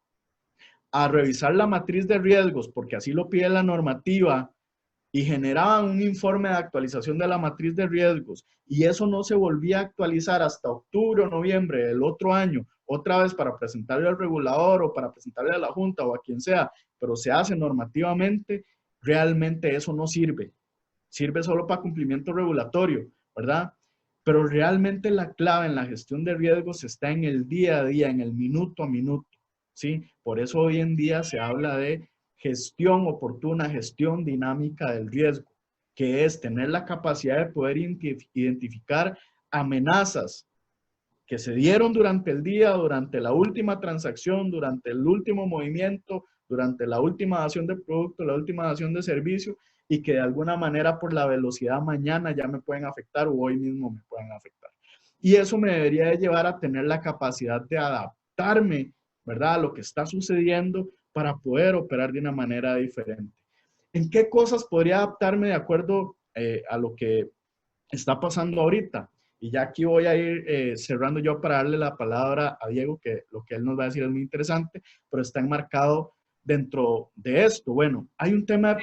a revisar la matriz de riesgos, porque así lo pide la normativa, y generaban un informe de actualización de la matriz de riesgos, y eso no se volvía a actualizar hasta octubre o noviembre del otro año, otra vez para presentarle al regulador o para presentarle a la junta o a quien sea, pero se hace normativamente, realmente eso no sirve. Sirve solo para cumplimiento regulatorio, ¿verdad? Pero realmente la clave en la gestión de riesgos está en el día a día, en el minuto a minuto, ¿sí? Por eso hoy en día se habla de gestión oportuna, gestión dinámica del riesgo, que es tener la capacidad de poder identificar amenazas que se dieron durante el día, durante la última transacción, durante el último movimiento, durante la última dación de producto, la última dación de servicio, y que de alguna manera por la velocidad mañana ya me pueden afectar o hoy mismo me pueden afectar. Y eso me debería de llevar a tener la capacidad de adaptarme, ¿verdad? A lo que está sucediendo para poder operar de una manera diferente. ¿En qué cosas podría adaptarme de acuerdo a lo que está pasando ahorita? Y ya aquí voy a ir cerrando yo para darle la palabra a Diego, que lo que él nos va a decir es muy interesante, pero está enmarcado dentro de esto. Bueno, hay un tema de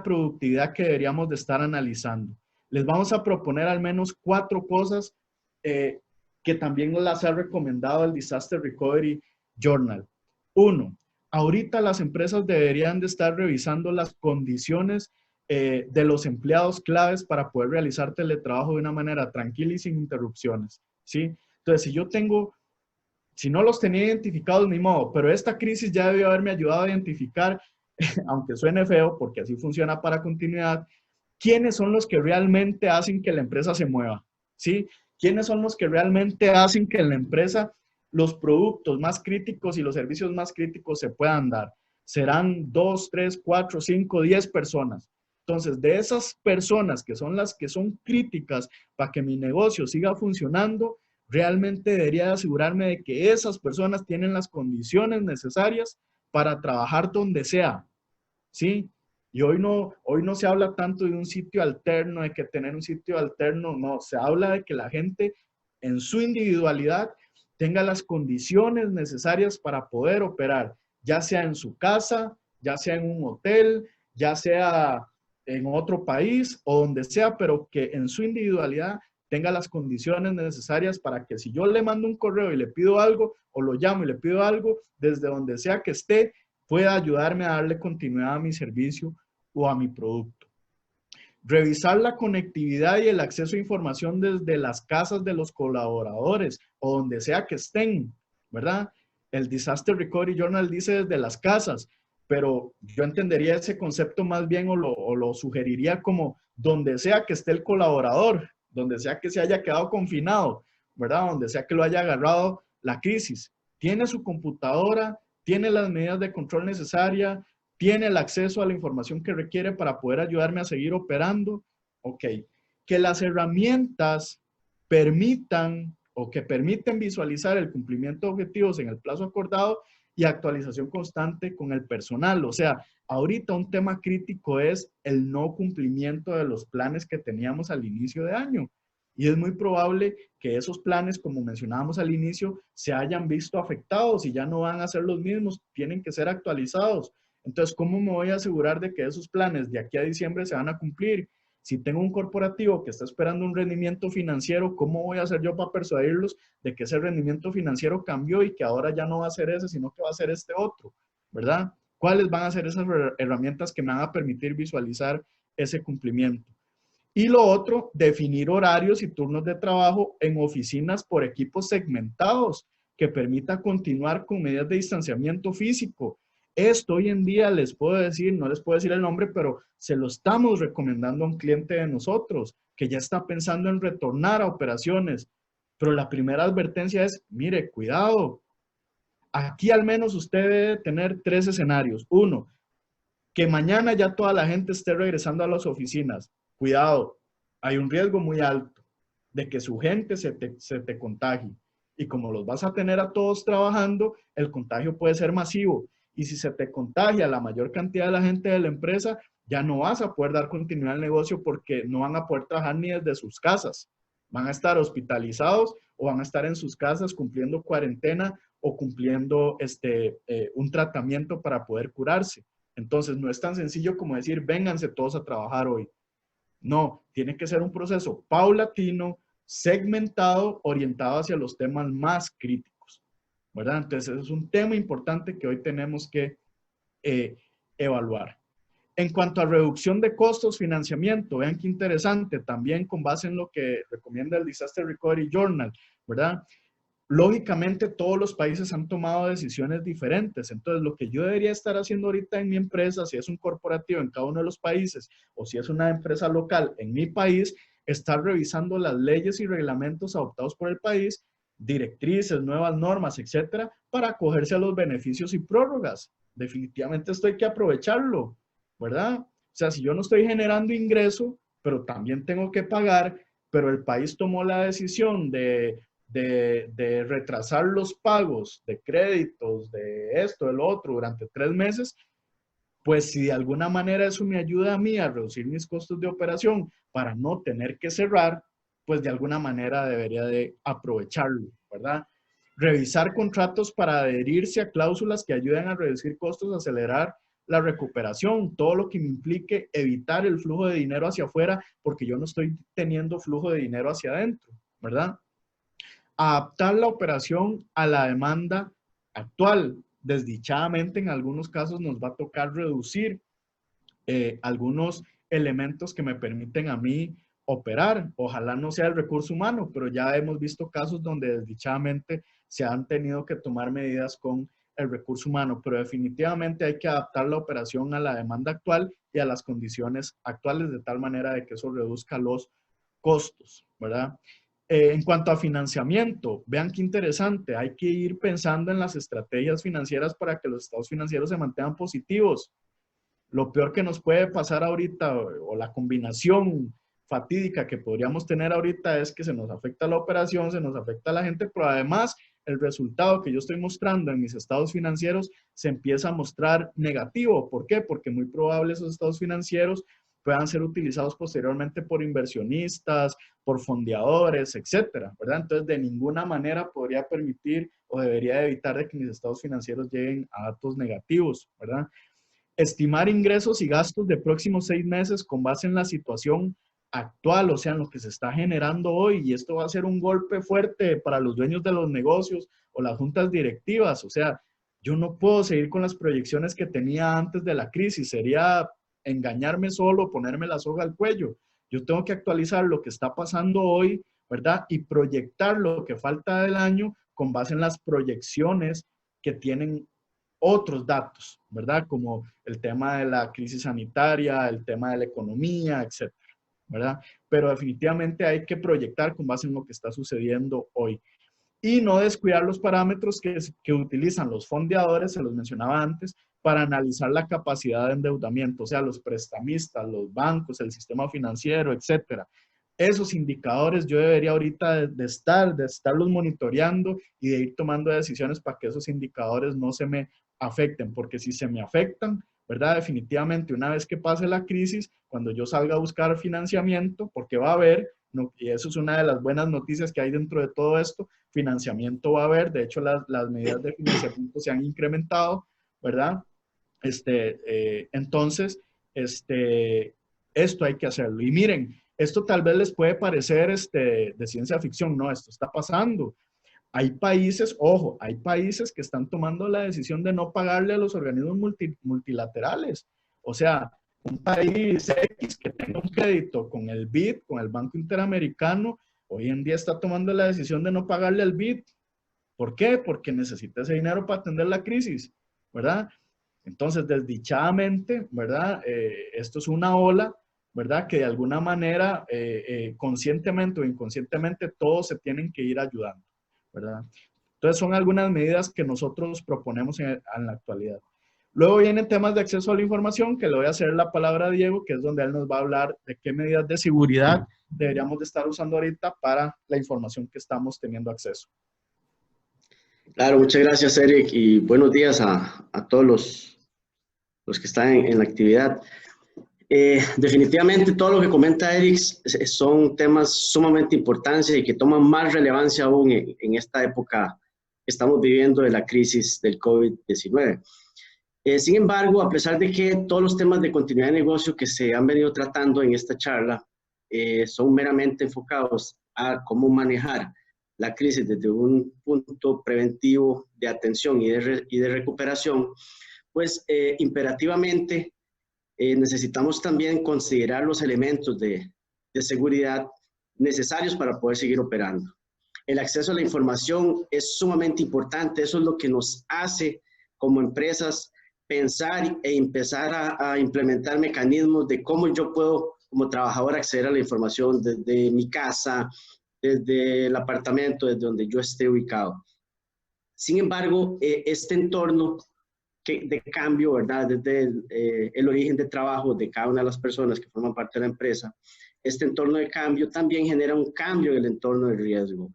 productividad que deberíamos de estar analizando. Les vamos a proponer al menos 4 cosas eh, que también las ha recomendado el Disaster Recovery Journal. 1. Ahorita las empresas deberían de estar revisando las condiciones de los empleados claves para poder realizar teletrabajo de una manera tranquila y sin interrupciones, ¿sí? Entonces, si no los tenía identificados, ni modo, pero esta crisis ya debió haberme ayudado a identificar, aunque suene feo, porque así funciona para continuidad, quiénes son los que realmente hacen que la empresa se mueva, ¿sí? ¿Quiénes son los que realmente hacen que en la empresa los productos más críticos y los servicios más críticos se puedan dar? Serán 2, 3, 4, 5, 10 personas. Entonces, de esas personas que son las que son críticas para que mi negocio siga funcionando, realmente debería asegurarme de que esas personas tienen las condiciones necesarias para trabajar donde sea, ¿sí? Y hoy no se habla tanto de un sitio alterno, de que tener un sitio alterno, no, se habla de que la gente en su individualidad tenga las condiciones necesarias para poder operar, ya sea en su casa, ya sea en un hotel, ya sea en otro país o donde sea, pero que en su individualidad tenga las condiciones necesarias para que si yo le mando un correo y le pido algo o lo llamo y le pido algo, desde donde sea que esté, pueda ayudarme a darle continuidad a mi servicio o a mi producto. Revisar la conectividad y el acceso a información desde las casas de los colaboradores o donde sea que estén, ¿verdad? El Disaster Recovery Journal dice desde las casas, pero yo entendería ese concepto más bien o lo sugeriría como donde sea que esté el colaborador, donde sea que se haya quedado confinado, ¿verdad? Donde sea que lo haya agarrado la crisis. Tiene su computadora, tiene las medidas de control necesarias, tiene el acceso a la información que requiere para poder ayudarme a seguir operando. Ok. que las herramientas permitan o que permiten visualizar el cumplimiento de objetivos en el plazo acordado y actualización constante con el personal. O sea, ahorita un tema crítico es el no cumplimiento de los planes que teníamos al inicio de año. Y es muy probable que esos planes, como mencionábamos al inicio, se hayan visto afectados y ya no van a ser los mismos, tienen que ser actualizados. Entonces, ¿cómo me voy a asegurar de que esos planes de aquí a diciembre se van a cumplir? Si tengo un corporativo que está esperando un rendimiento financiero, ¿cómo voy a hacer yo para persuadirlos de que ese rendimiento financiero cambió y que ahora ya no va a ser ese, sino que va a ser este otro? ¿Verdad? ¿Cuáles van a ser esas herramientas que me van a permitir visualizar ese cumplimiento? Y lo otro, definir horarios y turnos de trabajo en oficinas por equipos segmentados que permita continuar con medidas de distanciamiento físico. Esto hoy en día les puedo decir, no les puedo decir el nombre, pero se lo estamos recomendando a un cliente de nosotros que ya está pensando en retornar a operaciones. Pero la primera advertencia es, mire, cuidado. Aquí al menos usted debe tener 3 escenarios. Uno, que mañana ya toda la gente esté regresando a las oficinas. Cuidado, hay un riesgo muy alto de que su gente se te contagie. Y como los vas a tener a todos trabajando, el contagio puede ser masivo. Y si se te contagia la mayor cantidad de la gente de la empresa, ya no vas a poder dar continuidad al negocio porque no van a poder trabajar ni desde sus casas. Van a estar hospitalizados o van a estar en sus casas cumpliendo cuarentena o cumpliendo un tratamiento para poder curarse. Entonces, no es tan sencillo como decir, vénganse todos a trabajar hoy. No, tiene que ser un proceso paulatino, segmentado, orientado hacia los temas más críticos, ¿verdad? Entonces, es un tema importante que hoy tenemos que evaluar. En cuanto a reducción de costos, financiamiento, vean qué interesante, también con base en lo que recomienda el Disaster Recovery Journal, ¿verdad? Lógicamente todos los países han tomado decisiones diferentes, entonces lo que yo debería estar haciendo ahorita en mi empresa, si es un corporativo en cada uno de los países o si es una empresa local en mi país, estar revisando las leyes y reglamentos adoptados por el país, directrices, nuevas normas, etcétera, para acogerse a los beneficios y prórrogas. Definitivamente esto hay que aprovecharlo, ¿verdad? O sea, si yo no estoy generando ingreso, pero también tengo que pagar, pero el país tomó la decisión de retrasar los pagos de créditos, de esto, de lo otro, durante 3 meses, pues si de alguna manera eso me ayuda a mí a reducir mis costos de operación para no tener que cerrar, pues de alguna manera debería de aprovecharlo, ¿verdad? Revisar contratos para adherirse a cláusulas que ayuden a reducir costos, acelerar la recuperación, todo lo que me implique evitar el flujo de dinero hacia afuera porque yo no estoy teniendo flujo de dinero hacia adentro, ¿verdad? Adaptar la operación a la demanda actual. Desdichadamente, en algunos casos nos va a tocar reducir algunos elementos que me permiten a mí operar. Ojalá no sea el recurso humano, pero ya hemos visto casos donde desdichadamente se han tenido que tomar medidas con el recurso humano, pero definitivamente hay que adaptar la operación a la demanda actual y a las condiciones actuales de tal manera de que eso reduzca los costos, ¿verdad? En cuanto a financiamiento, vean qué interesante, hay que ir pensando en las estrategias financieras para que los estados financieros se mantengan positivos. Lo peor que nos puede pasar ahorita o la combinación fatídica que podríamos tener ahorita es que se nos afecta la operación, se nos afecta a la gente, pero además el resultado que yo estoy mostrando en mis estados financieros se empieza a mostrar negativo. ¿Por qué? Porque muy probable esos estados financieros puedan ser utilizados posteriormente por inversionistas, por fondeadores, etcétera, ¿verdad? Entonces, de ninguna manera podría permitir o debería evitar de que mis estados financieros lleguen a datos negativos, ¿verdad? Estimar ingresos y gastos de próximos 6 meses con base en la situación actual, o sea, en lo que se está generando hoy, y esto va a ser un golpe fuerte para los dueños de los negocios o las juntas directivas, o sea, yo no puedo seguir con las proyecciones que tenía antes de la crisis, sería engañarme solo, ponerme la soga al cuello. Yo tengo que actualizar lo que está pasando hoy, ¿verdad? Y proyectar lo que falta del año con base en las proyecciones que tienen otros datos, ¿verdad? Como el tema de la crisis sanitaria, el tema de la economía, etcétera, ¿verdad? Pero definitivamente hay que proyectar con base en lo que está sucediendo hoy. Y no descuidar los parámetros que utilizan los fondeadores, se los mencionaba antes, para analizar la capacidad de endeudamiento, o sea, los prestamistas, los bancos, el sistema financiero, etcétera. esos indicadores yo debería ahorita de estarlos monitoreando y de ir tomando decisiones para que esos indicadores no se me afecten, porque si se me afectan, ¿verdad? Definitivamente una vez que pase la crisis, cuando yo salga a buscar financiamiento, porque va a haber, no, y eso es una de las buenas noticias que hay dentro de todo esto, financiamiento va a haber, de hecho las medidas de financiamiento se han incrementado, ¿verdad? Entonces, esto hay que hacerlo. Y miren, esto tal vez les puede parecer de ciencia ficción, no, esto está pasando. Hay países, ojo, hay países que están tomando la decisión de no pagarle a los organismos multilaterales. O sea, un país X que tenga un crédito con el BID, con el Banco Interamericano, hoy en día está tomando la decisión de no pagarle al BID. ¿Por qué? Porque necesita ese dinero para atender la crisis, ¿verdad? Entonces, desdichadamente, ¿verdad? Esto es una ola, ¿verdad? Que de alguna manera, conscientemente o inconscientemente, todos se tienen que ir ayudando, ¿verdad? Entonces, son algunas medidas que nosotros proponemos en la actualidad. Luego vienen temas de acceso a la información, que le voy a hacer la palabra a Diego, que es donde él nos va a hablar de qué medidas de seguridad deberíamos de estar usando ahorita para la información que estamos teniendo acceso. Claro, muchas gracias, Eric, y buenos días a todos los que están en la actividad. Definitivamente todo lo que comenta Eric son temas sumamente importantes y que toman más relevancia aún en esta época que estamos viviendo de la crisis del COVID-19. Sin embargo, a pesar de que todos los temas de continuidad de negocio que se han venido tratando en esta charla son meramente enfocados a cómo manejar la crisis desde un punto preventivo de atención y de recuperación, pues imperativamente necesitamos también considerar los elementos de seguridad necesarios para poder seguir operando. El acceso a la información es sumamente importante, eso es lo que nos hace como empresas pensar e empezar a implementar mecanismos de cómo yo puedo como trabajador acceder a la información desde mi casa, desde el apartamento, desde donde yo esté ubicado. Sin embargo, este entorno de cambio, ¿verdad? Desde el origen de trabajo de cada una de las personas que forman parte de la empresa, este entorno de cambio también genera un cambio en el entorno de riesgo.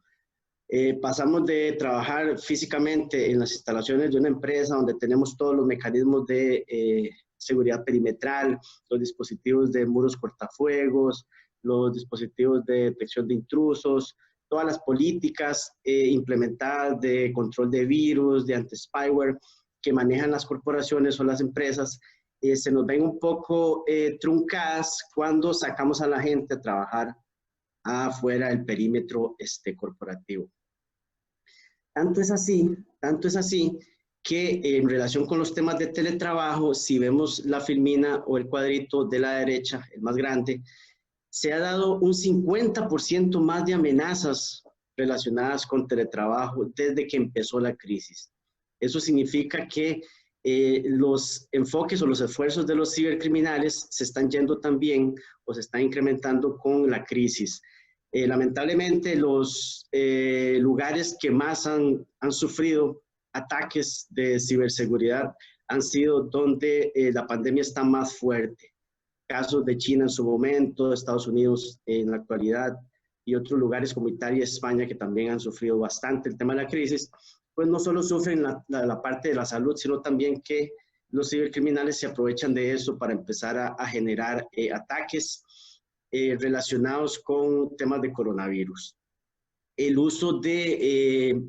Pasamos de trabajar físicamente en las instalaciones de una empresa donde tenemos todos los mecanismos de seguridad perimetral, los dispositivos de muros cortafuegos, los dispositivos de detección de intrusos, todas las políticas implementadas de control de virus, de anti-spyware que manejan las corporaciones o las empresas, se nos ven un poco truncadas cuando sacamos a la gente a trabajar afuera del perímetro corporativo. Tanto es así que en relación con los temas de teletrabajo, si vemos la filmina o el cuadrito de la derecha, el más grande, se ha dado un 50% más de amenazas relacionadas con teletrabajo desde que empezó la crisis. Eso significa que los enfoques o los esfuerzos de los cibercriminales se están yendo también o se están incrementando con la crisis. Lamentablemente, los lugares que más han sufrido ataques de ciberseguridad han sido donde la pandemia está más fuerte. Casos de China en su momento, Estados Unidos en la actualidad y otros lugares como Italia y España que también han sufrido bastante el tema de la crisis, pues no solo sufren la parte de la salud, sino también que los cibercriminales se aprovechan de eso para empezar a generar ataques relacionados con temas de coronavirus. El uso de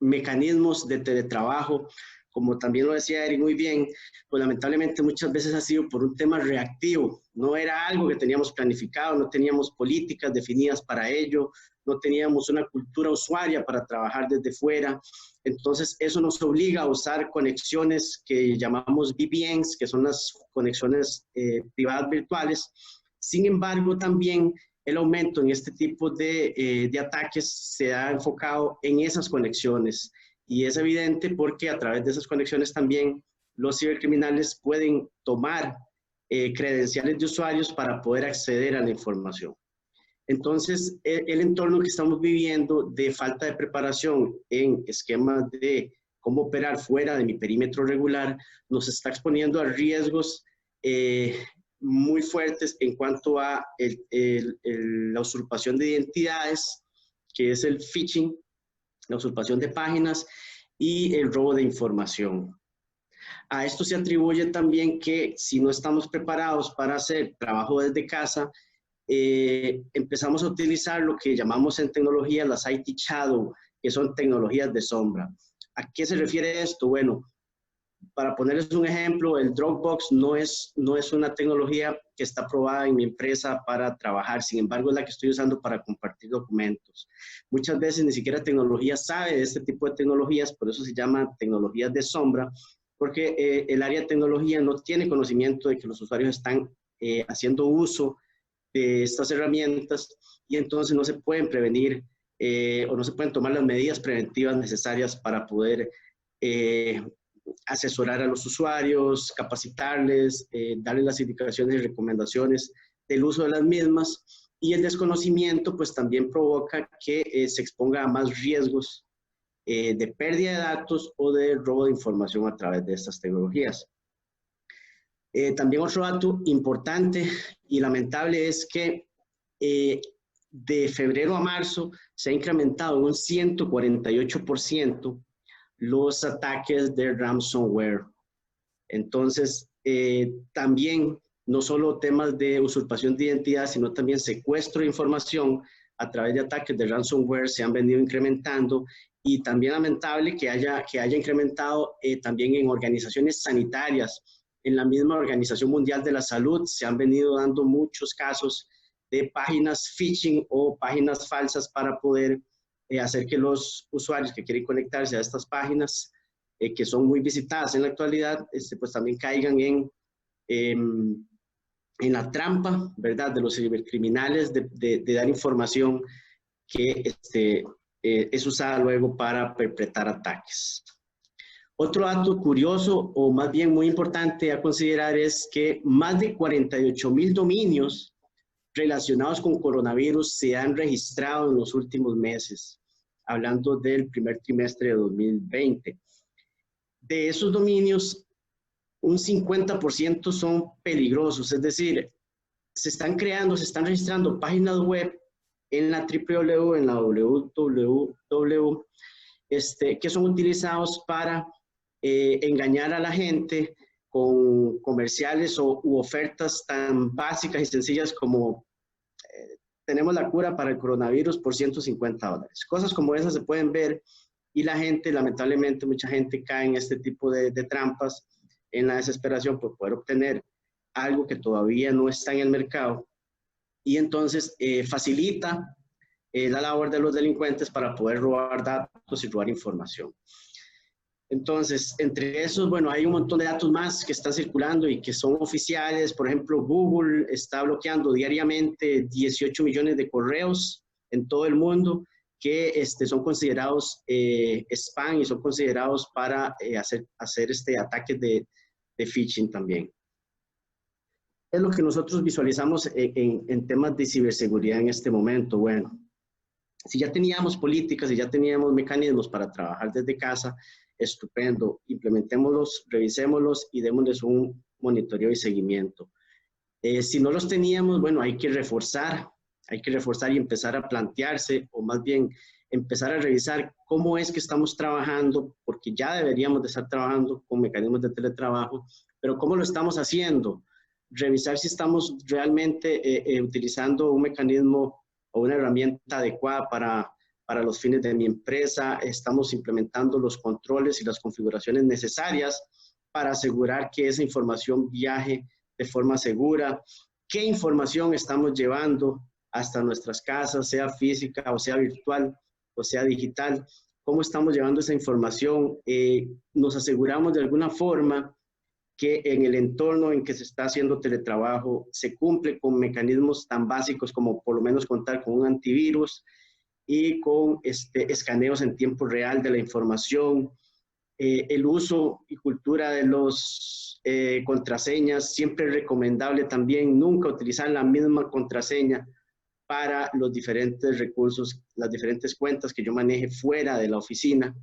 mecanismos de teletrabajo, como también lo decía Eric muy bien, pues lamentablemente muchas veces ha sido por un tema reactivo, no era algo que teníamos planificado, no teníamos políticas definidas para ello, no teníamos una cultura usuaria para trabajar desde fuera, entonces eso nos obliga a usar conexiones que llamamos VPNs, que son las conexiones privadas virtuales. Sin embargo, también el aumento en este tipo de ataques se ha enfocado en esas conexiones y es evidente porque a través de esas conexiones también los cibercriminales pueden tomar credenciales de usuarios para poder acceder a la información. Entonces, el entorno que estamos viviendo de falta de preparación en esquemas de cómo operar fuera de mi perímetro regular nos está exponiendo a riesgos muy fuertes en cuanto a la usurpación de identidades, que es el phishing, la usurpación de páginas y el robo de información. A esto se atribuye también que si no estamos preparados para hacer trabajo desde casa, empezamos a utilizar lo que llamamos en tecnología las IT Shadow, que son tecnologías de sombra. ¿A qué se refiere esto? Bueno, para ponerles un ejemplo, el Dropbox no es una tecnología que está aprobada en mi empresa para trabajar, sin embargo es la que estoy usando para compartir documentos. Muchas veces ni siquiera tecnología sabe de este tipo de tecnologías, por eso se llama tecnologías de sombra, porque el área de tecnología no tiene conocimiento de que los usuarios están haciendo uso de estas herramientas y entonces no se pueden prevenir o no se pueden tomar las medidas preventivas necesarias para poder asesorar a los usuarios, capacitarles, darles las indicaciones y recomendaciones del uso de las mismas, y el desconocimiento pues también provoca que se exponga a más riesgos de pérdida de datos o de robo de información a través de estas tecnologías. También otro dato importante y lamentable es que de febrero a marzo se ha incrementado un 148% los ataques de ransomware. Entonces, también no solo temas de usurpación de identidad, sino también secuestro de información a través de ataques de ransomware se han venido incrementando, y también lamentable que haya incrementado también en organizaciones sanitarias. En la misma Organización Mundial de la Salud se han venido dando muchos casos de páginas phishing o páginas falsas para poder hacer que los usuarios que quieren conectarse a estas páginas, que son muy visitadas en la actualidad, pues también caigan en la trampa, ¿verdad?, de los cibercriminales de dar información que es usada luego para perpetrar ataques. Otro dato curioso, o más bien muy importante a considerar, es que más de 48,000 dominios relacionados con coronavirus se han registrado en los últimos meses, hablando del primer trimestre de 2020. De esos dominios, un 50% son peligrosos, es decir, se están registrando páginas web en la www, en la www, que son utilizados para engañar a la gente con comerciales u ofertas tan básicas y sencillas como tenemos la cura para el coronavirus por $150. Cosas como esas se pueden ver, y la gente, lamentablemente, mucha gente cae en este tipo de trampas en la desesperación por poder obtener algo que todavía no está en el mercado, y entonces facilita la labor de los delincuentes para poder robar datos y robar información. Entonces, entre esos, bueno, hay un montón de datos más que están circulando y que son oficiales. Por ejemplo, Google está bloqueando diariamente 18 millones de correos en todo el mundo que son considerados spam y son considerados para hacer ataques de phishing también. ¿Qué es lo que nosotros visualizamos en temas de ciberseguridad en este momento? Bueno, si ya teníamos políticas y ya teníamos mecanismos para trabajar desde casa, estupendo, implementémoslos, revisémoslos y démosles un monitoreo y seguimiento. Si no los teníamos, bueno, hay que reforzar y empezar a plantearse, o más bien empezar a revisar cómo es que estamos trabajando, porque ya deberíamos de estar trabajando con mecanismos de teletrabajo, pero cómo lo estamos haciendo. Revisar si estamos realmente utilizando un mecanismo o una herramienta adecuada para los fines de mi empresa, estamos implementando los controles y las configuraciones necesarias para asegurar que esa información viaje de forma segura, qué información estamos llevando hasta nuestras casas, sea física o sea virtual o sea digital, cómo estamos llevando esa información, nos aseguramos de alguna forma que en el entorno en que se está haciendo teletrabajo se cumple con mecanismos tan básicos como por lo menos contar con un antivirus y con escaneos en tiempo real de la información, el uso y cultura de los contraseñas. Siempre es recomendable también nunca utilizar la misma contraseña para los diferentes recursos, las diferentes cuentas que yo maneje fuera de la oficina.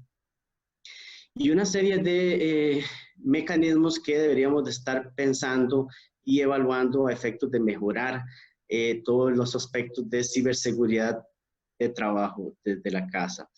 Y una serie de mecanismos que deberíamos de estar pensando y evaluando efectos de mejorar todos los aspectos de ciberseguridad de trabajo desde la casa.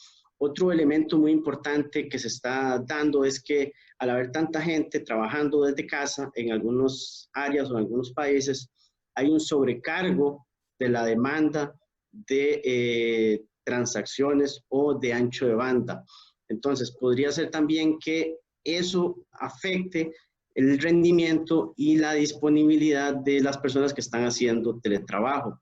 Otro elemento muy importante que se está dando es que al haber tanta gente trabajando desde casa en algunas áreas o en algunos países, hay un sobrecargo de la demanda de transacciones o de ancho de banda. Entonces, podría ser también que eso afecte el rendimiento y la disponibilidad de las personas que están haciendo teletrabajo.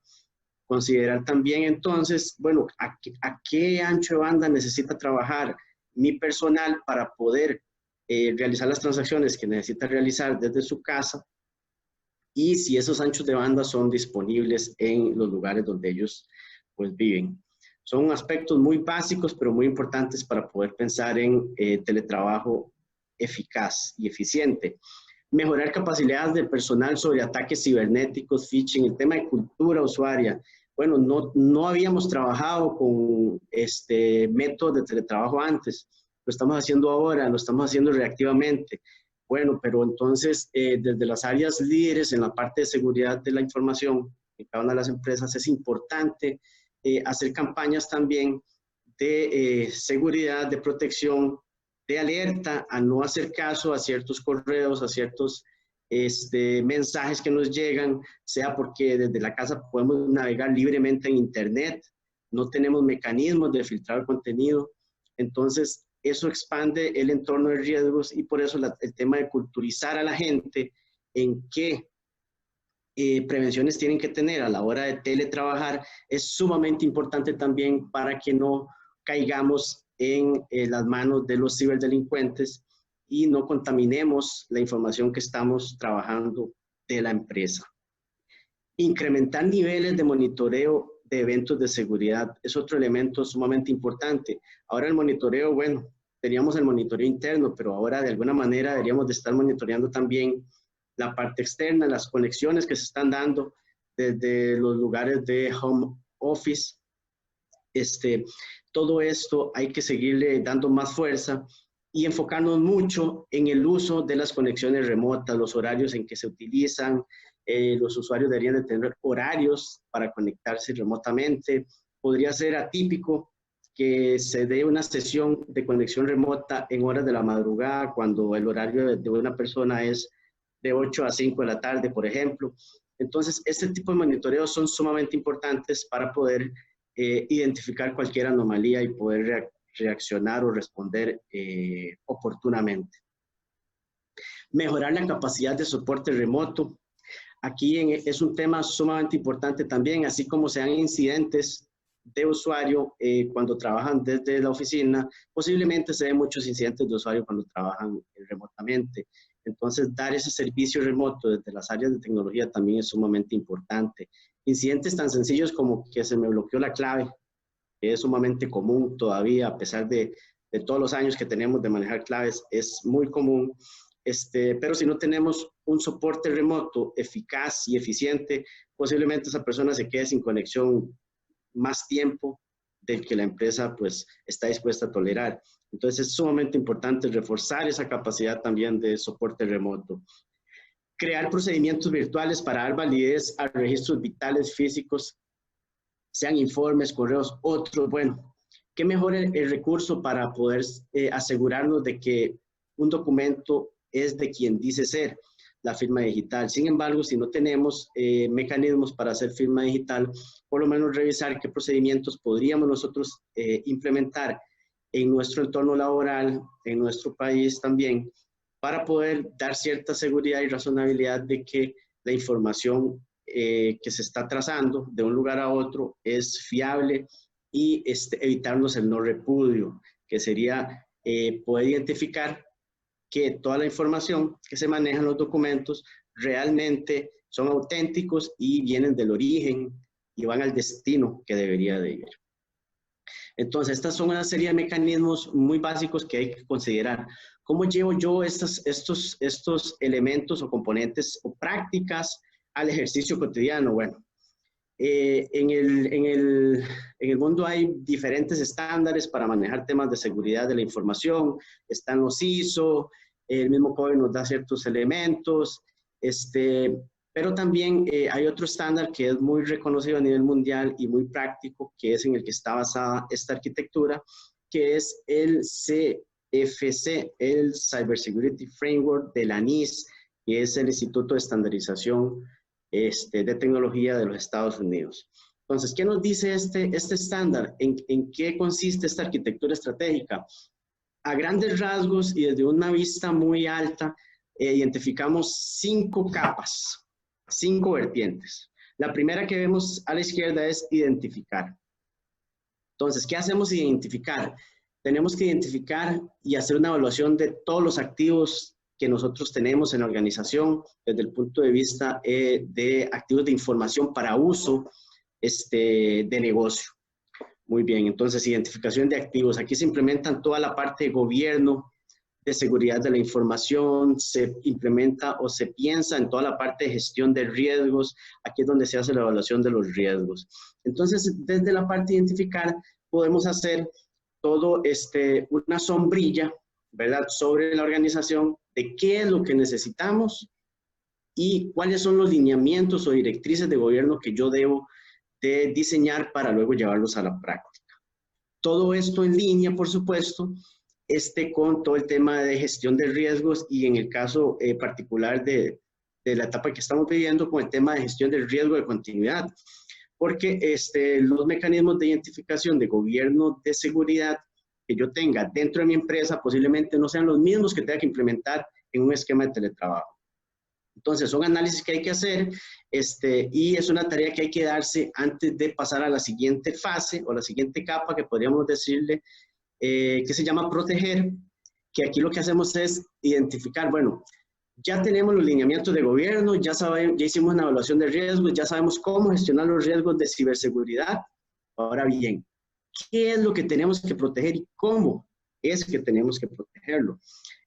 Considerar también entonces, bueno, a qué ancho de banda necesita trabajar mi personal para poder realizar las transacciones que necesita realizar desde su casa y si esos anchos de banda son disponibles en los lugares donde ellos pues viven. Son aspectos muy básicos, pero muy importantes para poder pensar en teletrabajo eficaz y eficiente. Mejorar capacidades del personal sobre ataques cibernéticos, phishing, el tema de cultura usuaria. Bueno, no habíamos trabajado con métodos de teletrabajo antes, lo estamos haciendo ahora, lo estamos haciendo reactivamente. Bueno, pero entonces desde las áreas líderes en la parte de seguridad de la información en cada una de las empresas es importante hacer campañas también de seguridad, de protección, de alerta a no hacer caso a ciertos correos, a ciertos mensajes que nos llegan, sea porque desde la casa podemos navegar libremente en Internet, no tenemos mecanismos de filtrar contenido, entonces eso expande el entorno de riesgos y por eso el tema de culturizar a la gente en qué prevenciones tienen que tener a la hora de teletrabajar es sumamente importante también para que no caigamos en las manos de los ciberdelincuentes y no contaminemos la información que estamos trabajando de la empresa. Incrementar niveles de monitoreo de eventos de seguridad es otro elemento sumamente importante. Ahora el monitoreo, bueno, teníamos el monitoreo interno, pero ahora de alguna manera deberíamos de estar monitoreando también la parte externa, las conexiones que se están dando desde los lugares de home office. Todo esto hay que seguirle dando más fuerza y enfocarnos mucho en el uso de las conexiones remotas, los horarios en que se utilizan. Los usuarios deberían de tener horarios para conectarse remotamente. Podría ser atípico que se dé una sesión de conexión remota en horas de la madrugada, cuando el horario de una persona es de 8 a 5 de la tarde, por ejemplo. Entonces, este tipo de monitoreos son sumamente importantes para poder identificar cualquier anomalía y poder reaccionar o responder oportunamente. Mejorar la capacidad de soporte remoto. Aquí es un tema sumamente importante también, así como se dan incidentes de usuario cuando trabajan desde la oficina, posiblemente se den muchos incidentes de usuario cuando trabajan remotamente. Entonces, dar ese servicio remoto desde las áreas de tecnología también es sumamente importante. Incidentes tan sencillos como que se me bloqueó la clave, que es sumamente común todavía, a pesar de todos los años que tenemos de manejar claves, es muy común. Pero si no tenemos un soporte remoto eficaz y eficiente, posiblemente esa persona se quede sin conexión más tiempo del que la empresa pues está dispuesta a tolerar. Entonces es sumamente importante reforzar esa capacidad también de soporte remoto. Crear procedimientos virtuales para dar validez a registros vitales físicos, sean informes, correos, otros. Bueno, qué mejor el recurso para poder asegurarnos de que un documento es de quien dice ser, la firma digital. Sin embargo, si no tenemos mecanismos para hacer firma digital, por lo menos revisar qué procedimientos podríamos nosotros implementar en nuestro entorno laboral, en nuestro país también, para poder dar cierta seguridad y razonabilidad de que la información que se está trazando de un lugar a otro es fiable y evitarnos el no repudio, que sería poder identificar que toda la información que se maneja en los documentos realmente son auténticos y vienen del origen y van al destino que debería de ir. Entonces, estas son una serie de mecanismos muy básicos que hay que considerar. ¿Cómo llevo yo estos elementos o componentes o prácticas al ejercicio cotidiano? Bueno, en el mundo hay diferentes estándares para manejar temas de seguridad de la información. Están los ISO, el mismo código nos da ciertos elementos. Pero también hay otro estándar que es muy reconocido a nivel mundial y muy práctico, que es en el que está basada esta arquitectura, que es el CFC, el Cybersecurity Framework de la NIST, que es el Instituto de Estandarización de Tecnología de los Estados Unidos. Entonces, ¿qué nos dice este estándar? ¿En qué consiste esta arquitectura estratégica? A grandes rasgos y desde una vista muy alta, identificamos 5 capas, 5 vertientes. La primera que vemos a la izquierda es identificar. Entonces, ¿qué hacemos? Identificar. Tenemos que identificar y hacer una evaluación de todos los activos que nosotros tenemos en la organización desde el punto de vista de activos de información para uso de negocio. Muy bien, entonces identificación de activos. Aquí se implementan toda la parte de gobierno, de seguridad de la información, se implementa o se piensa en toda la parte de gestión de riesgos. Aquí es donde se hace la evaluación de los riesgos. Entonces, desde la parte de identificar, podemos hacer todo una sombrilla, ¿verdad?, sobre la organización de qué es lo que necesitamos y cuáles son los lineamientos o directrices de gobierno que yo debo de diseñar para luego llevarlos a la práctica. Todo esto en línea, por supuesto, con todo el tema de gestión de riesgos y en el caso particular de la etapa que estamos viviendo con el tema de gestión del riesgo de continuidad, porque los mecanismos de identificación de gobierno de seguridad que yo tenga dentro de mi empresa posiblemente no sean los mismos que tenga que implementar en un esquema de teletrabajo. Entonces, son análisis que hay que hacer y es una tarea que hay que darse antes de pasar a la siguiente fase o la siguiente capa que podríamos decirle que se llama proteger, que aquí lo que hacemos es identificar, bueno, ya tenemos los lineamientos de gobierno, ya hicimos una evaluación de riesgos, ya sabemos cómo gestionar los riesgos de ciberseguridad. Ahora bien, ¿qué es lo que tenemos que proteger y cómo es que tenemos que protegerlo?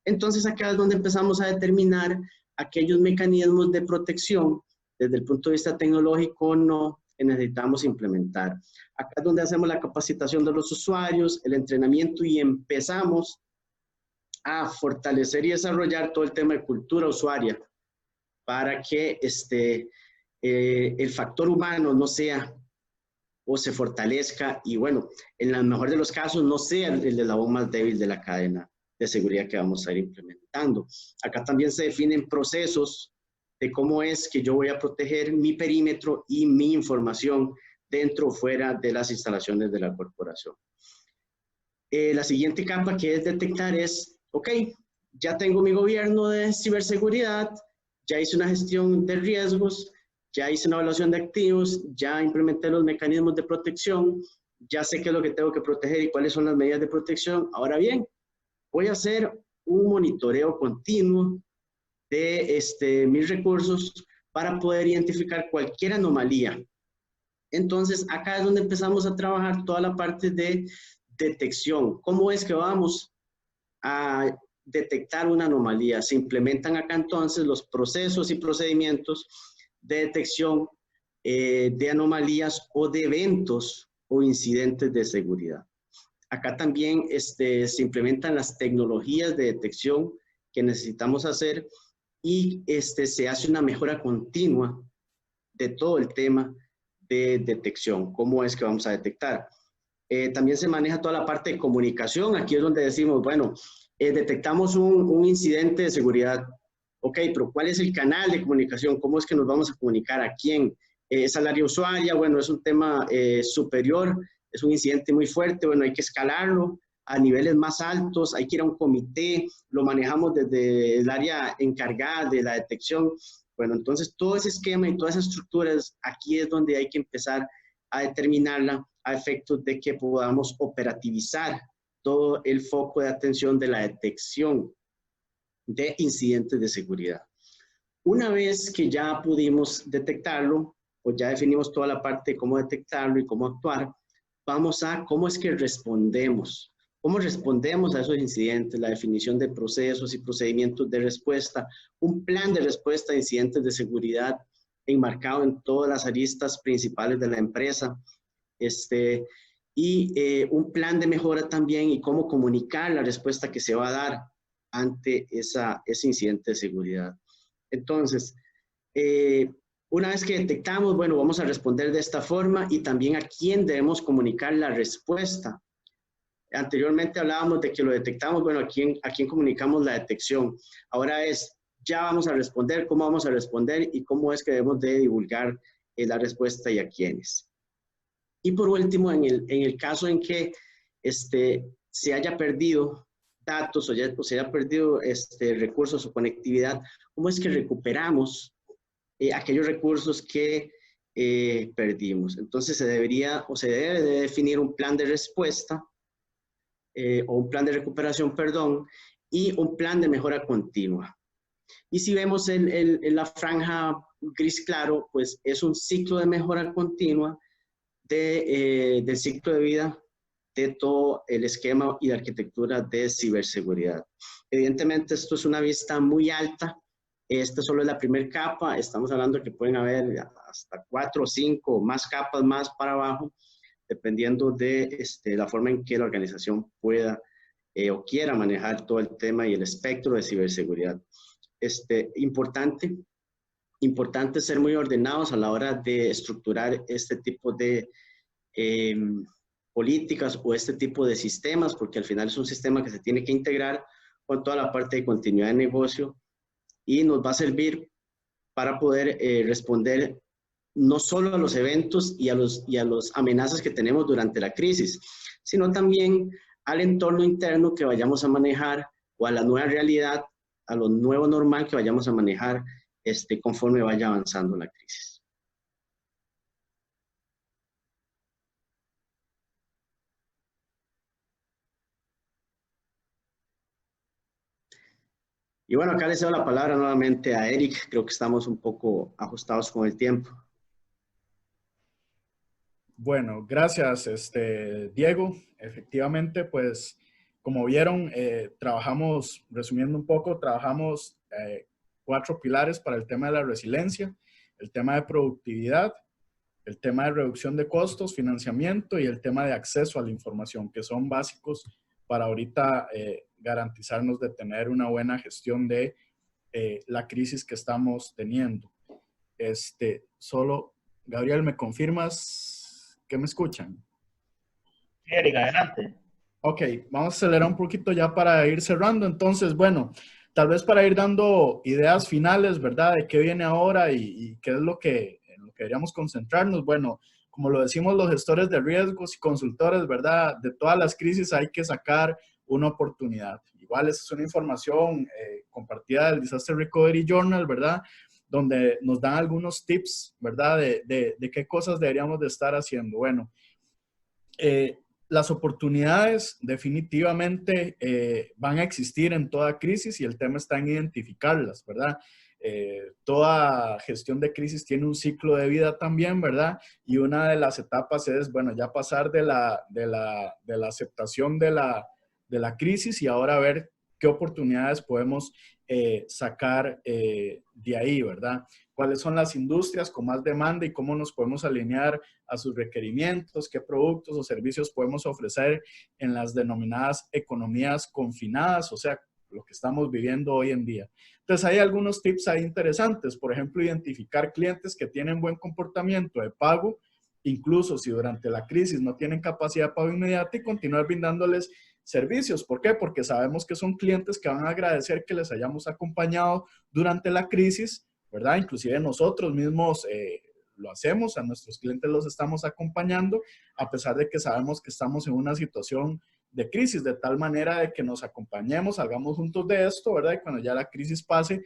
Entonces, acá es donde empezamos a determinar aquellos mecanismos de protección desde el punto de vista tecnológico no que necesitamos implementar. Acá es donde hacemos la capacitación de los usuarios, el entrenamiento y empezamos a fortalecer y desarrollar todo el tema de cultura usuaria para que el factor humano no sea o se fortalezca y bueno, en el mejor de los casos no sea el eslabón más débil de la cadena de seguridad que vamos a ir implementando. Acá también se definen procesos de cómo es que yo voy a proteger mi perímetro y mi información dentro o fuera de las instalaciones de la corporación. La siguiente capa que es detectar es, ok, ya tengo mi gobierno de ciberseguridad, ya hice una gestión de riesgos, ya hice una evaluación de activos, ya implementé los mecanismos de protección, ya sé qué es lo que tengo que proteger y cuáles son las medidas de protección. Ahora bien, voy a hacer un monitoreo continuo de mis recursos para poder identificar cualquier anomalía. Entonces, acá es donde empezamos a trabajar toda la parte de detección. ¿Cómo es que vamos a detectar una anomalía? Se implementan acá entonces los procesos y procedimientos de detección de anomalías o de eventos o incidentes de seguridad. Acá también se implementan las tecnologías de detección que necesitamos hacer y se hace una mejora continua de todo el tema de detección. ¿Cómo es que vamos a detectar? También se maneja toda la parte de comunicación. Aquí es donde decimos, bueno, detectamos un incidente de seguridad. Ok, pero ¿cuál es el canal de comunicación? ¿Cómo es que nos vamos a comunicar? ¿A quién? ¿Es al área usuaria? Bueno, es un tema superior, es un incidente muy fuerte, bueno, hay que escalarlo a niveles más altos, hay que ir a un comité, lo manejamos desde el área encargada de la detección. Bueno, entonces todo ese esquema y todas esas estructuras, aquí es donde hay que empezar a determinarla a efectos de que podamos operativizar todo el foco de atención de la detección de incidentes de seguridad. Una vez que ya pudimos detectarlo, pues ya definimos toda la parte de cómo detectarlo y cómo actuar, vamos a cómo es que respondemos. ¿Cómo respondemos a esos incidentes? La definición de procesos y procedimientos de respuesta, un plan de respuesta a incidentes de seguridad enmarcado en todas las aristas principales de la empresa, un plan de mejora también y cómo comunicar la respuesta que se va a dar ante ese incidente de seguridad. Entonces, Una vez que detectamos, bueno, vamos a responder de esta forma y también a quién debemos comunicar la respuesta. Anteriormente hablábamos de que lo detectamos, bueno, a quién comunicamos la detección. Ahora es, ya vamos a responder, cómo vamos a responder y cómo es que debemos de divulgar la respuesta y a quiénes. Y por último, en el caso en que se haya perdido datos o se haya perdido recursos o conectividad, ¿cómo es que recuperamos aquellos recursos que perdimos? Entonces se debería o se debe de definir un plan de respuesta o un plan de recuperación, perdón, y un plan de mejora continua. Y si vemos en la franja gris claro, pues es un ciclo de mejora continua del ciclo de vida de todo el esquema y la arquitectura de ciberseguridad. Evidentemente, esto es una vista muy alta. Esta solo es la primera capa. Estamos hablando que pueden haber hasta 4 o 5 o más capas más para abajo, dependiendo de la forma en que la organización pueda o quiera manejar todo el tema y el espectro de ciberseguridad. Importante ser muy ordenados a la hora de estructurar este tipo de políticas o este tipo de sistemas, porque al final es un sistema que se tiene que integrar con toda la parte de continuidad de negocio y nos va a servir para poder responder no solo a los eventos y a las amenazas que tenemos durante la crisis, sino también al entorno interno que vayamos a manejar o a la nueva realidad, a lo nuevo normal que vayamos a manejar conforme vaya avanzando la crisis. Y bueno, acá le cedo la palabra nuevamente a Eric. Creo que estamos un poco ajustados con el tiempo. Bueno, gracias, Diego. Efectivamente, pues, como vieron, trabajamos, resumiendo un poco, trabajamos 4 pilares para el tema de la resiliencia, el tema de productividad, el tema de reducción de costos, financiamiento y el tema de acceso a la información, que son básicos para ahorita garantizarnos de tener una buena gestión de la crisis que estamos teniendo. Solo, Gabriel, ¿me confirmas que me escuchan? Sí, Erika, adelante. Ok, vamos a acelerar un poquito ya para ir cerrando. Entonces, bueno, tal vez para ir dando ideas finales, ¿verdad? De qué viene ahora y qué es en lo que deberíamos concentrarnos. Bueno, como lo decimos los gestores de riesgos y consultores, ¿verdad? De todas las crisis hay que sacar una oportunidad. Igual, esa es una información compartida del Disaster Recovery Journal, ¿verdad? Donde nos dan algunos tips, ¿verdad? De qué cosas deberíamos de estar haciendo. Bueno, las oportunidades definitivamente van a existir en toda crisis y el tema está en identificarlas, ¿verdad? Toda gestión de crisis tiene un ciclo de vida también, ¿verdad? Y una de las etapas es, bueno, ya pasar de la aceptación de la crisis y ahora ver qué oportunidades podemos sacar de ahí, ¿verdad? Cuáles son las industrias con más demanda y cómo nos podemos alinear a sus requerimientos, qué productos o servicios podemos ofrecer en las denominadas economías confinadas, o sea, lo que estamos viviendo hoy en día. Entonces, hay algunos tips ahí interesantes. Por ejemplo, identificar clientes que tienen buen comportamiento de pago, incluso si durante la crisis no tienen capacidad de pago inmediata y continuar brindándoles servicios. ¿Por qué? Porque sabemos que son clientes que van a agradecer que les hayamos acompañado durante la crisis, ¿verdad? Inclusive nosotros mismos lo hacemos, a nuestros clientes los estamos acompañando, a pesar de que sabemos que estamos en una situación de crisis, de tal manera de que nos acompañemos, salgamos juntos de esto, ¿verdad? Y cuando ya la crisis pase,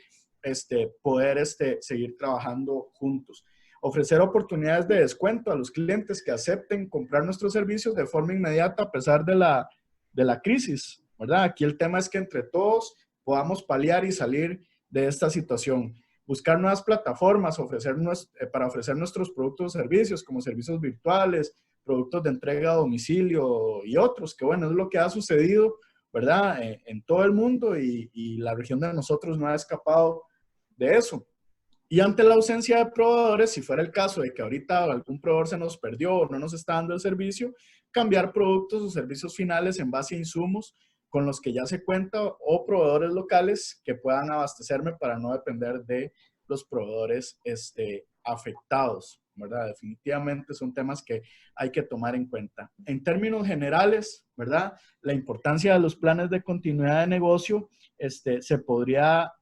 poder seguir trabajando juntos. Ofrecer oportunidades de descuento a los clientes que acepten comprar nuestros servicios de forma inmediata a pesar de la crisis, ¿verdad? Aquí el tema es que entre todos podamos paliar y salir de esta situación. Buscar nuevas plataformas para ofrecer nuestros productos o servicios, como servicios virtuales, productos de entrega a domicilio y otros, que bueno, es lo que ha sucedido, ¿verdad? En todo el mundo y la región de nosotros no ha escapado de eso. Y ante la ausencia de proveedores, si fuera el caso de que ahorita algún proveedor se nos perdió o no nos está dando el servicio, cambiar productos o servicios finales en base a insumos con los que ya se cuenta o proveedores locales que puedan abastecerme para no depender de los proveedores afectados, ¿verdad? Definitivamente son temas que hay que tomar en cuenta. En términos generales, ¿verdad? La importancia de los planes de continuidad de negocio, se podría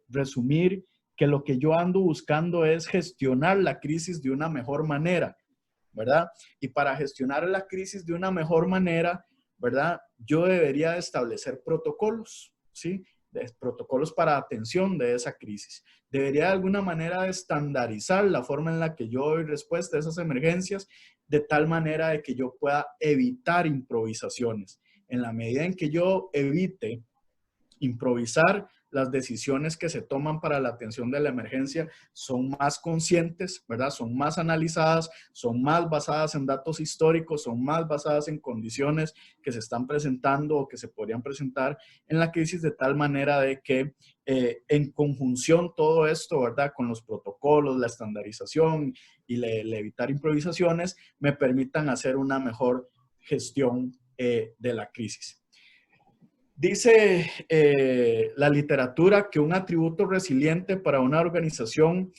resumir que lo que yo ando buscando es gestionar la crisis de una mejor manera, ¿verdad? Y para gestionar la crisis de una mejor manera, ¿verdad? Yo debería establecer protocolos, ¿sí? Protocolos para atención de esa crisis. Debería de alguna manera estandarizar la forma en la que yo doy respuesta a esas emergencias, de tal manera de que yo pueda evitar improvisaciones. En la medida en que yo evite improvisar, las decisiones que se toman para la atención de la emergencia son más conscientes, ¿verdad? Son más analizadas, son más basadas en datos históricos, son más basadas en condiciones que se están presentando o que se podrían presentar en la crisis, de tal manera de que en conjunción todo esto, ¿verdad? Con los protocolos, la estandarización y el evitar improvisaciones, me permitan hacer una mejor gestión de la crisis. Dice la literatura que un atributo resiliente para una organización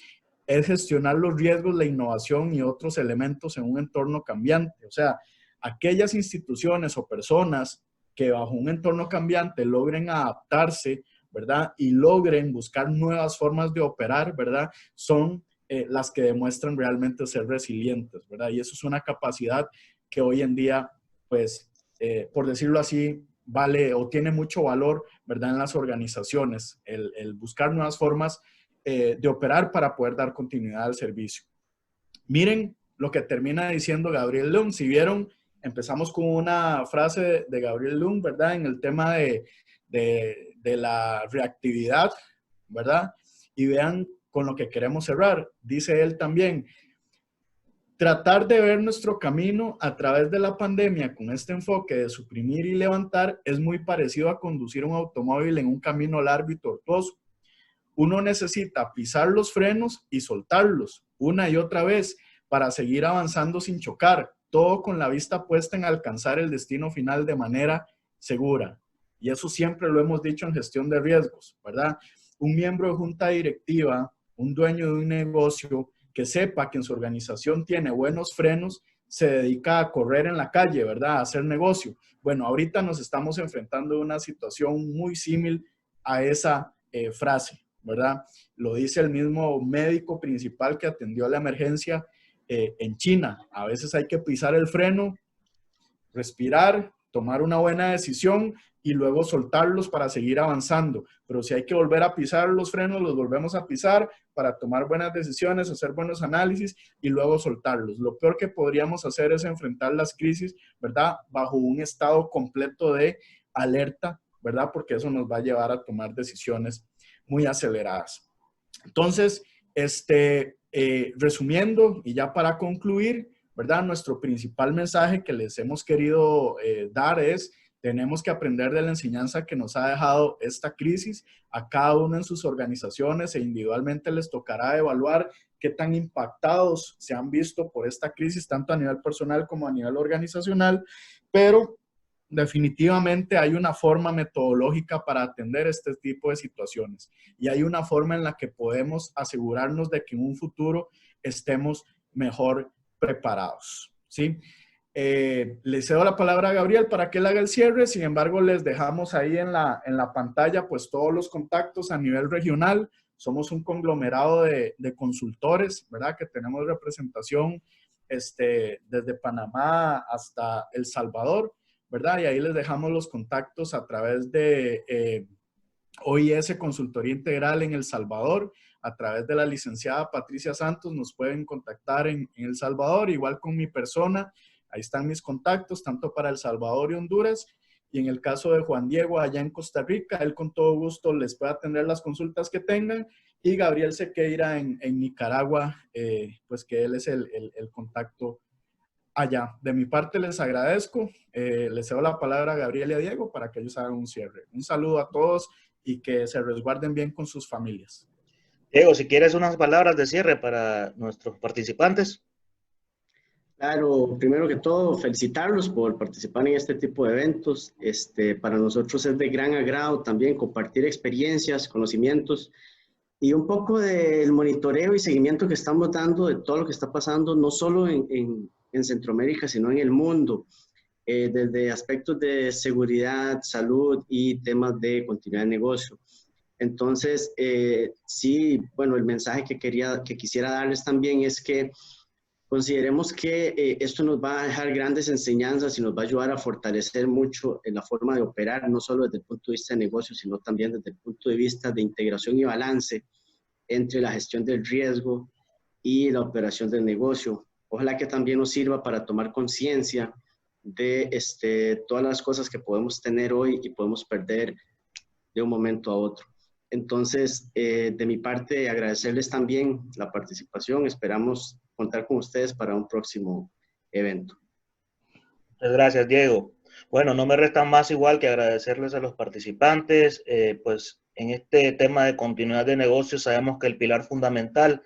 es gestionar los riesgos, la innovación y otros elementos en un entorno cambiante. O sea, aquellas instituciones o personas que bajo un entorno cambiante logren adaptarse, ¿verdad? Y logren buscar nuevas formas de operar, ¿verdad? Son las que demuestran realmente ser resilientes, ¿verdad? Y eso es una capacidad que hoy en día, pues, por decirlo así, vale o tiene mucho valor, ¿verdad? En las organizaciones, el buscar nuevas formas de operar para poder dar continuidad al servicio. Miren lo que termina diciendo Gabriel Lung. Si vieron, empezamos con una frase de Gabriel Lung, ¿verdad? En el tema de la reactividad, ¿verdad? Y vean con lo que queremos cerrar. Dice él también: tratar de ver nuestro camino a través de la pandemia con este enfoque de suprimir y levantar es muy parecido a conducir un automóvil en un camino largo y tortuoso. Uno necesita pisar los frenos y soltarlos una y otra vez para seguir avanzando sin chocar, todo con la vista puesta en alcanzar el destino final de manera segura. Y eso siempre lo hemos dicho en gestión de riesgos, ¿verdad? Un miembro de junta directiva, un dueño de un negocio, que sepa que en su organización tiene buenos frenos, se dedica a correr en la calle, ¿verdad? A hacer negocio. Bueno, ahorita nos estamos enfrentando a una situación muy similar a esa frase, ¿verdad? Lo dice el mismo médico principal que atendió la emergencia en China. A veces hay que pisar el freno, respirar, tomar una buena decisión y luego soltarlos para seguir avanzando. Pero si hay que volver a pisar los frenos, los volvemos a pisar para tomar buenas decisiones, hacer buenos análisis y luego soltarlos. Lo peor que podríamos hacer es enfrentar las crisis, ¿verdad? Bajo un estado completo de alerta, ¿verdad? Porque eso nos va a llevar a tomar decisiones muy aceleradas. Entonces, resumiendo y ya para concluir, ¿verdad? Nuestro principal mensaje que les hemos querido dar es: tenemos que aprender de la enseñanza que nos ha dejado esta crisis. A cada uno en sus organizaciones e individualmente les tocará evaluar qué tan impactados se han visto por esta crisis, tanto a nivel personal como a nivel organizacional, pero definitivamente hay una forma metodológica para atender este tipo de situaciones y hay una forma en la que podemos asegurarnos de que en un futuro estemos mejor preparados, ¿sí? Le cedo la palabra a Gabriel para que él haga el cierre. Sin embargo, les dejamos ahí en la pantalla pues todos los contactos a nivel regional. Somos un conglomerado de consultores, ¿verdad? Que tenemos representación desde Panamá hasta El Salvador, ¿verdad? Y ahí les dejamos los contactos a través de OIS Consultoría Integral en El Salvador. A través de la licenciada Patricia Santos nos pueden contactar en El Salvador, igual con mi persona. Ahí están mis contactos, tanto para El Salvador y Honduras. Y en el caso de Juan Diego, allá en Costa Rica, él con todo gusto les puede atender las consultas que tengan. Y Gabriel Sequeira en Nicaragua, pues que él es el contacto allá. De mi parte les agradezco. Les cedo la palabra a Gabriel y a Diego para que ellos hagan un cierre. Un saludo a todos y que se resguarden bien con sus familias. Diego, si quieres unas palabras de cierre para nuestros participantes. Claro, primero que todo, felicitarlos por participar en este tipo de eventos. Para nosotros es de gran agrado también compartir experiencias, conocimientos y un poco del monitoreo y seguimiento que estamos dando de todo lo que está pasando, no solo en Centroamérica, sino en el mundo, desde aspectos de seguridad, salud y temas de continuidad de negocio. Entonces, sí, bueno, el mensaje que quisiera darles también es que consideremos que esto nos va a dejar grandes enseñanzas y nos va a ayudar a fortalecer mucho en la forma de operar, no solo desde el punto de vista de negocio, sino también desde el punto de vista de integración y balance entre la gestión del riesgo y la operación del negocio. Ojalá que también nos sirva para tomar conciencia de todas las cosas que podemos tener hoy y podemos perder de un momento a otro. Entonces, de mi parte, agradecerles también la participación. Esperamos contar con ustedes para un próximo evento. Muchas gracias, Diego. Bueno, no me resta más igual que agradecerles a los participantes. Pues en este tema de continuidad de negocios sabemos que el pilar fundamental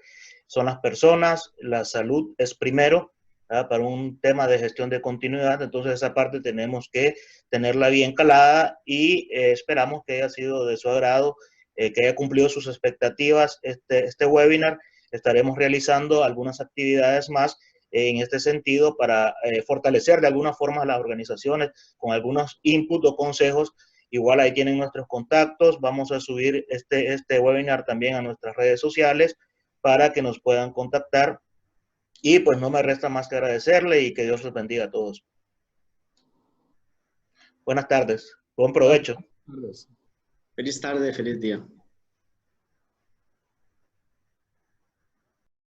son las personas, la salud es primero, ¿verdad? Para un tema de gestión de continuidad, entonces esa parte tenemos que tenerla bien calada y esperamos que haya sido de su agrado, que haya cumplido sus expectativas este webinar. Estaremos realizando algunas actividades más en este sentido para fortalecer de alguna forma a las organizaciones con algunos inputs o consejos. Igual ahí tienen nuestros contactos. Vamos a subir este webinar también a nuestras redes sociales para que nos puedan contactar. Y pues no me resta más que agradecerle y que Dios los bendiga a todos. Buenas tardes. Buen provecho. Feliz tarde, feliz día.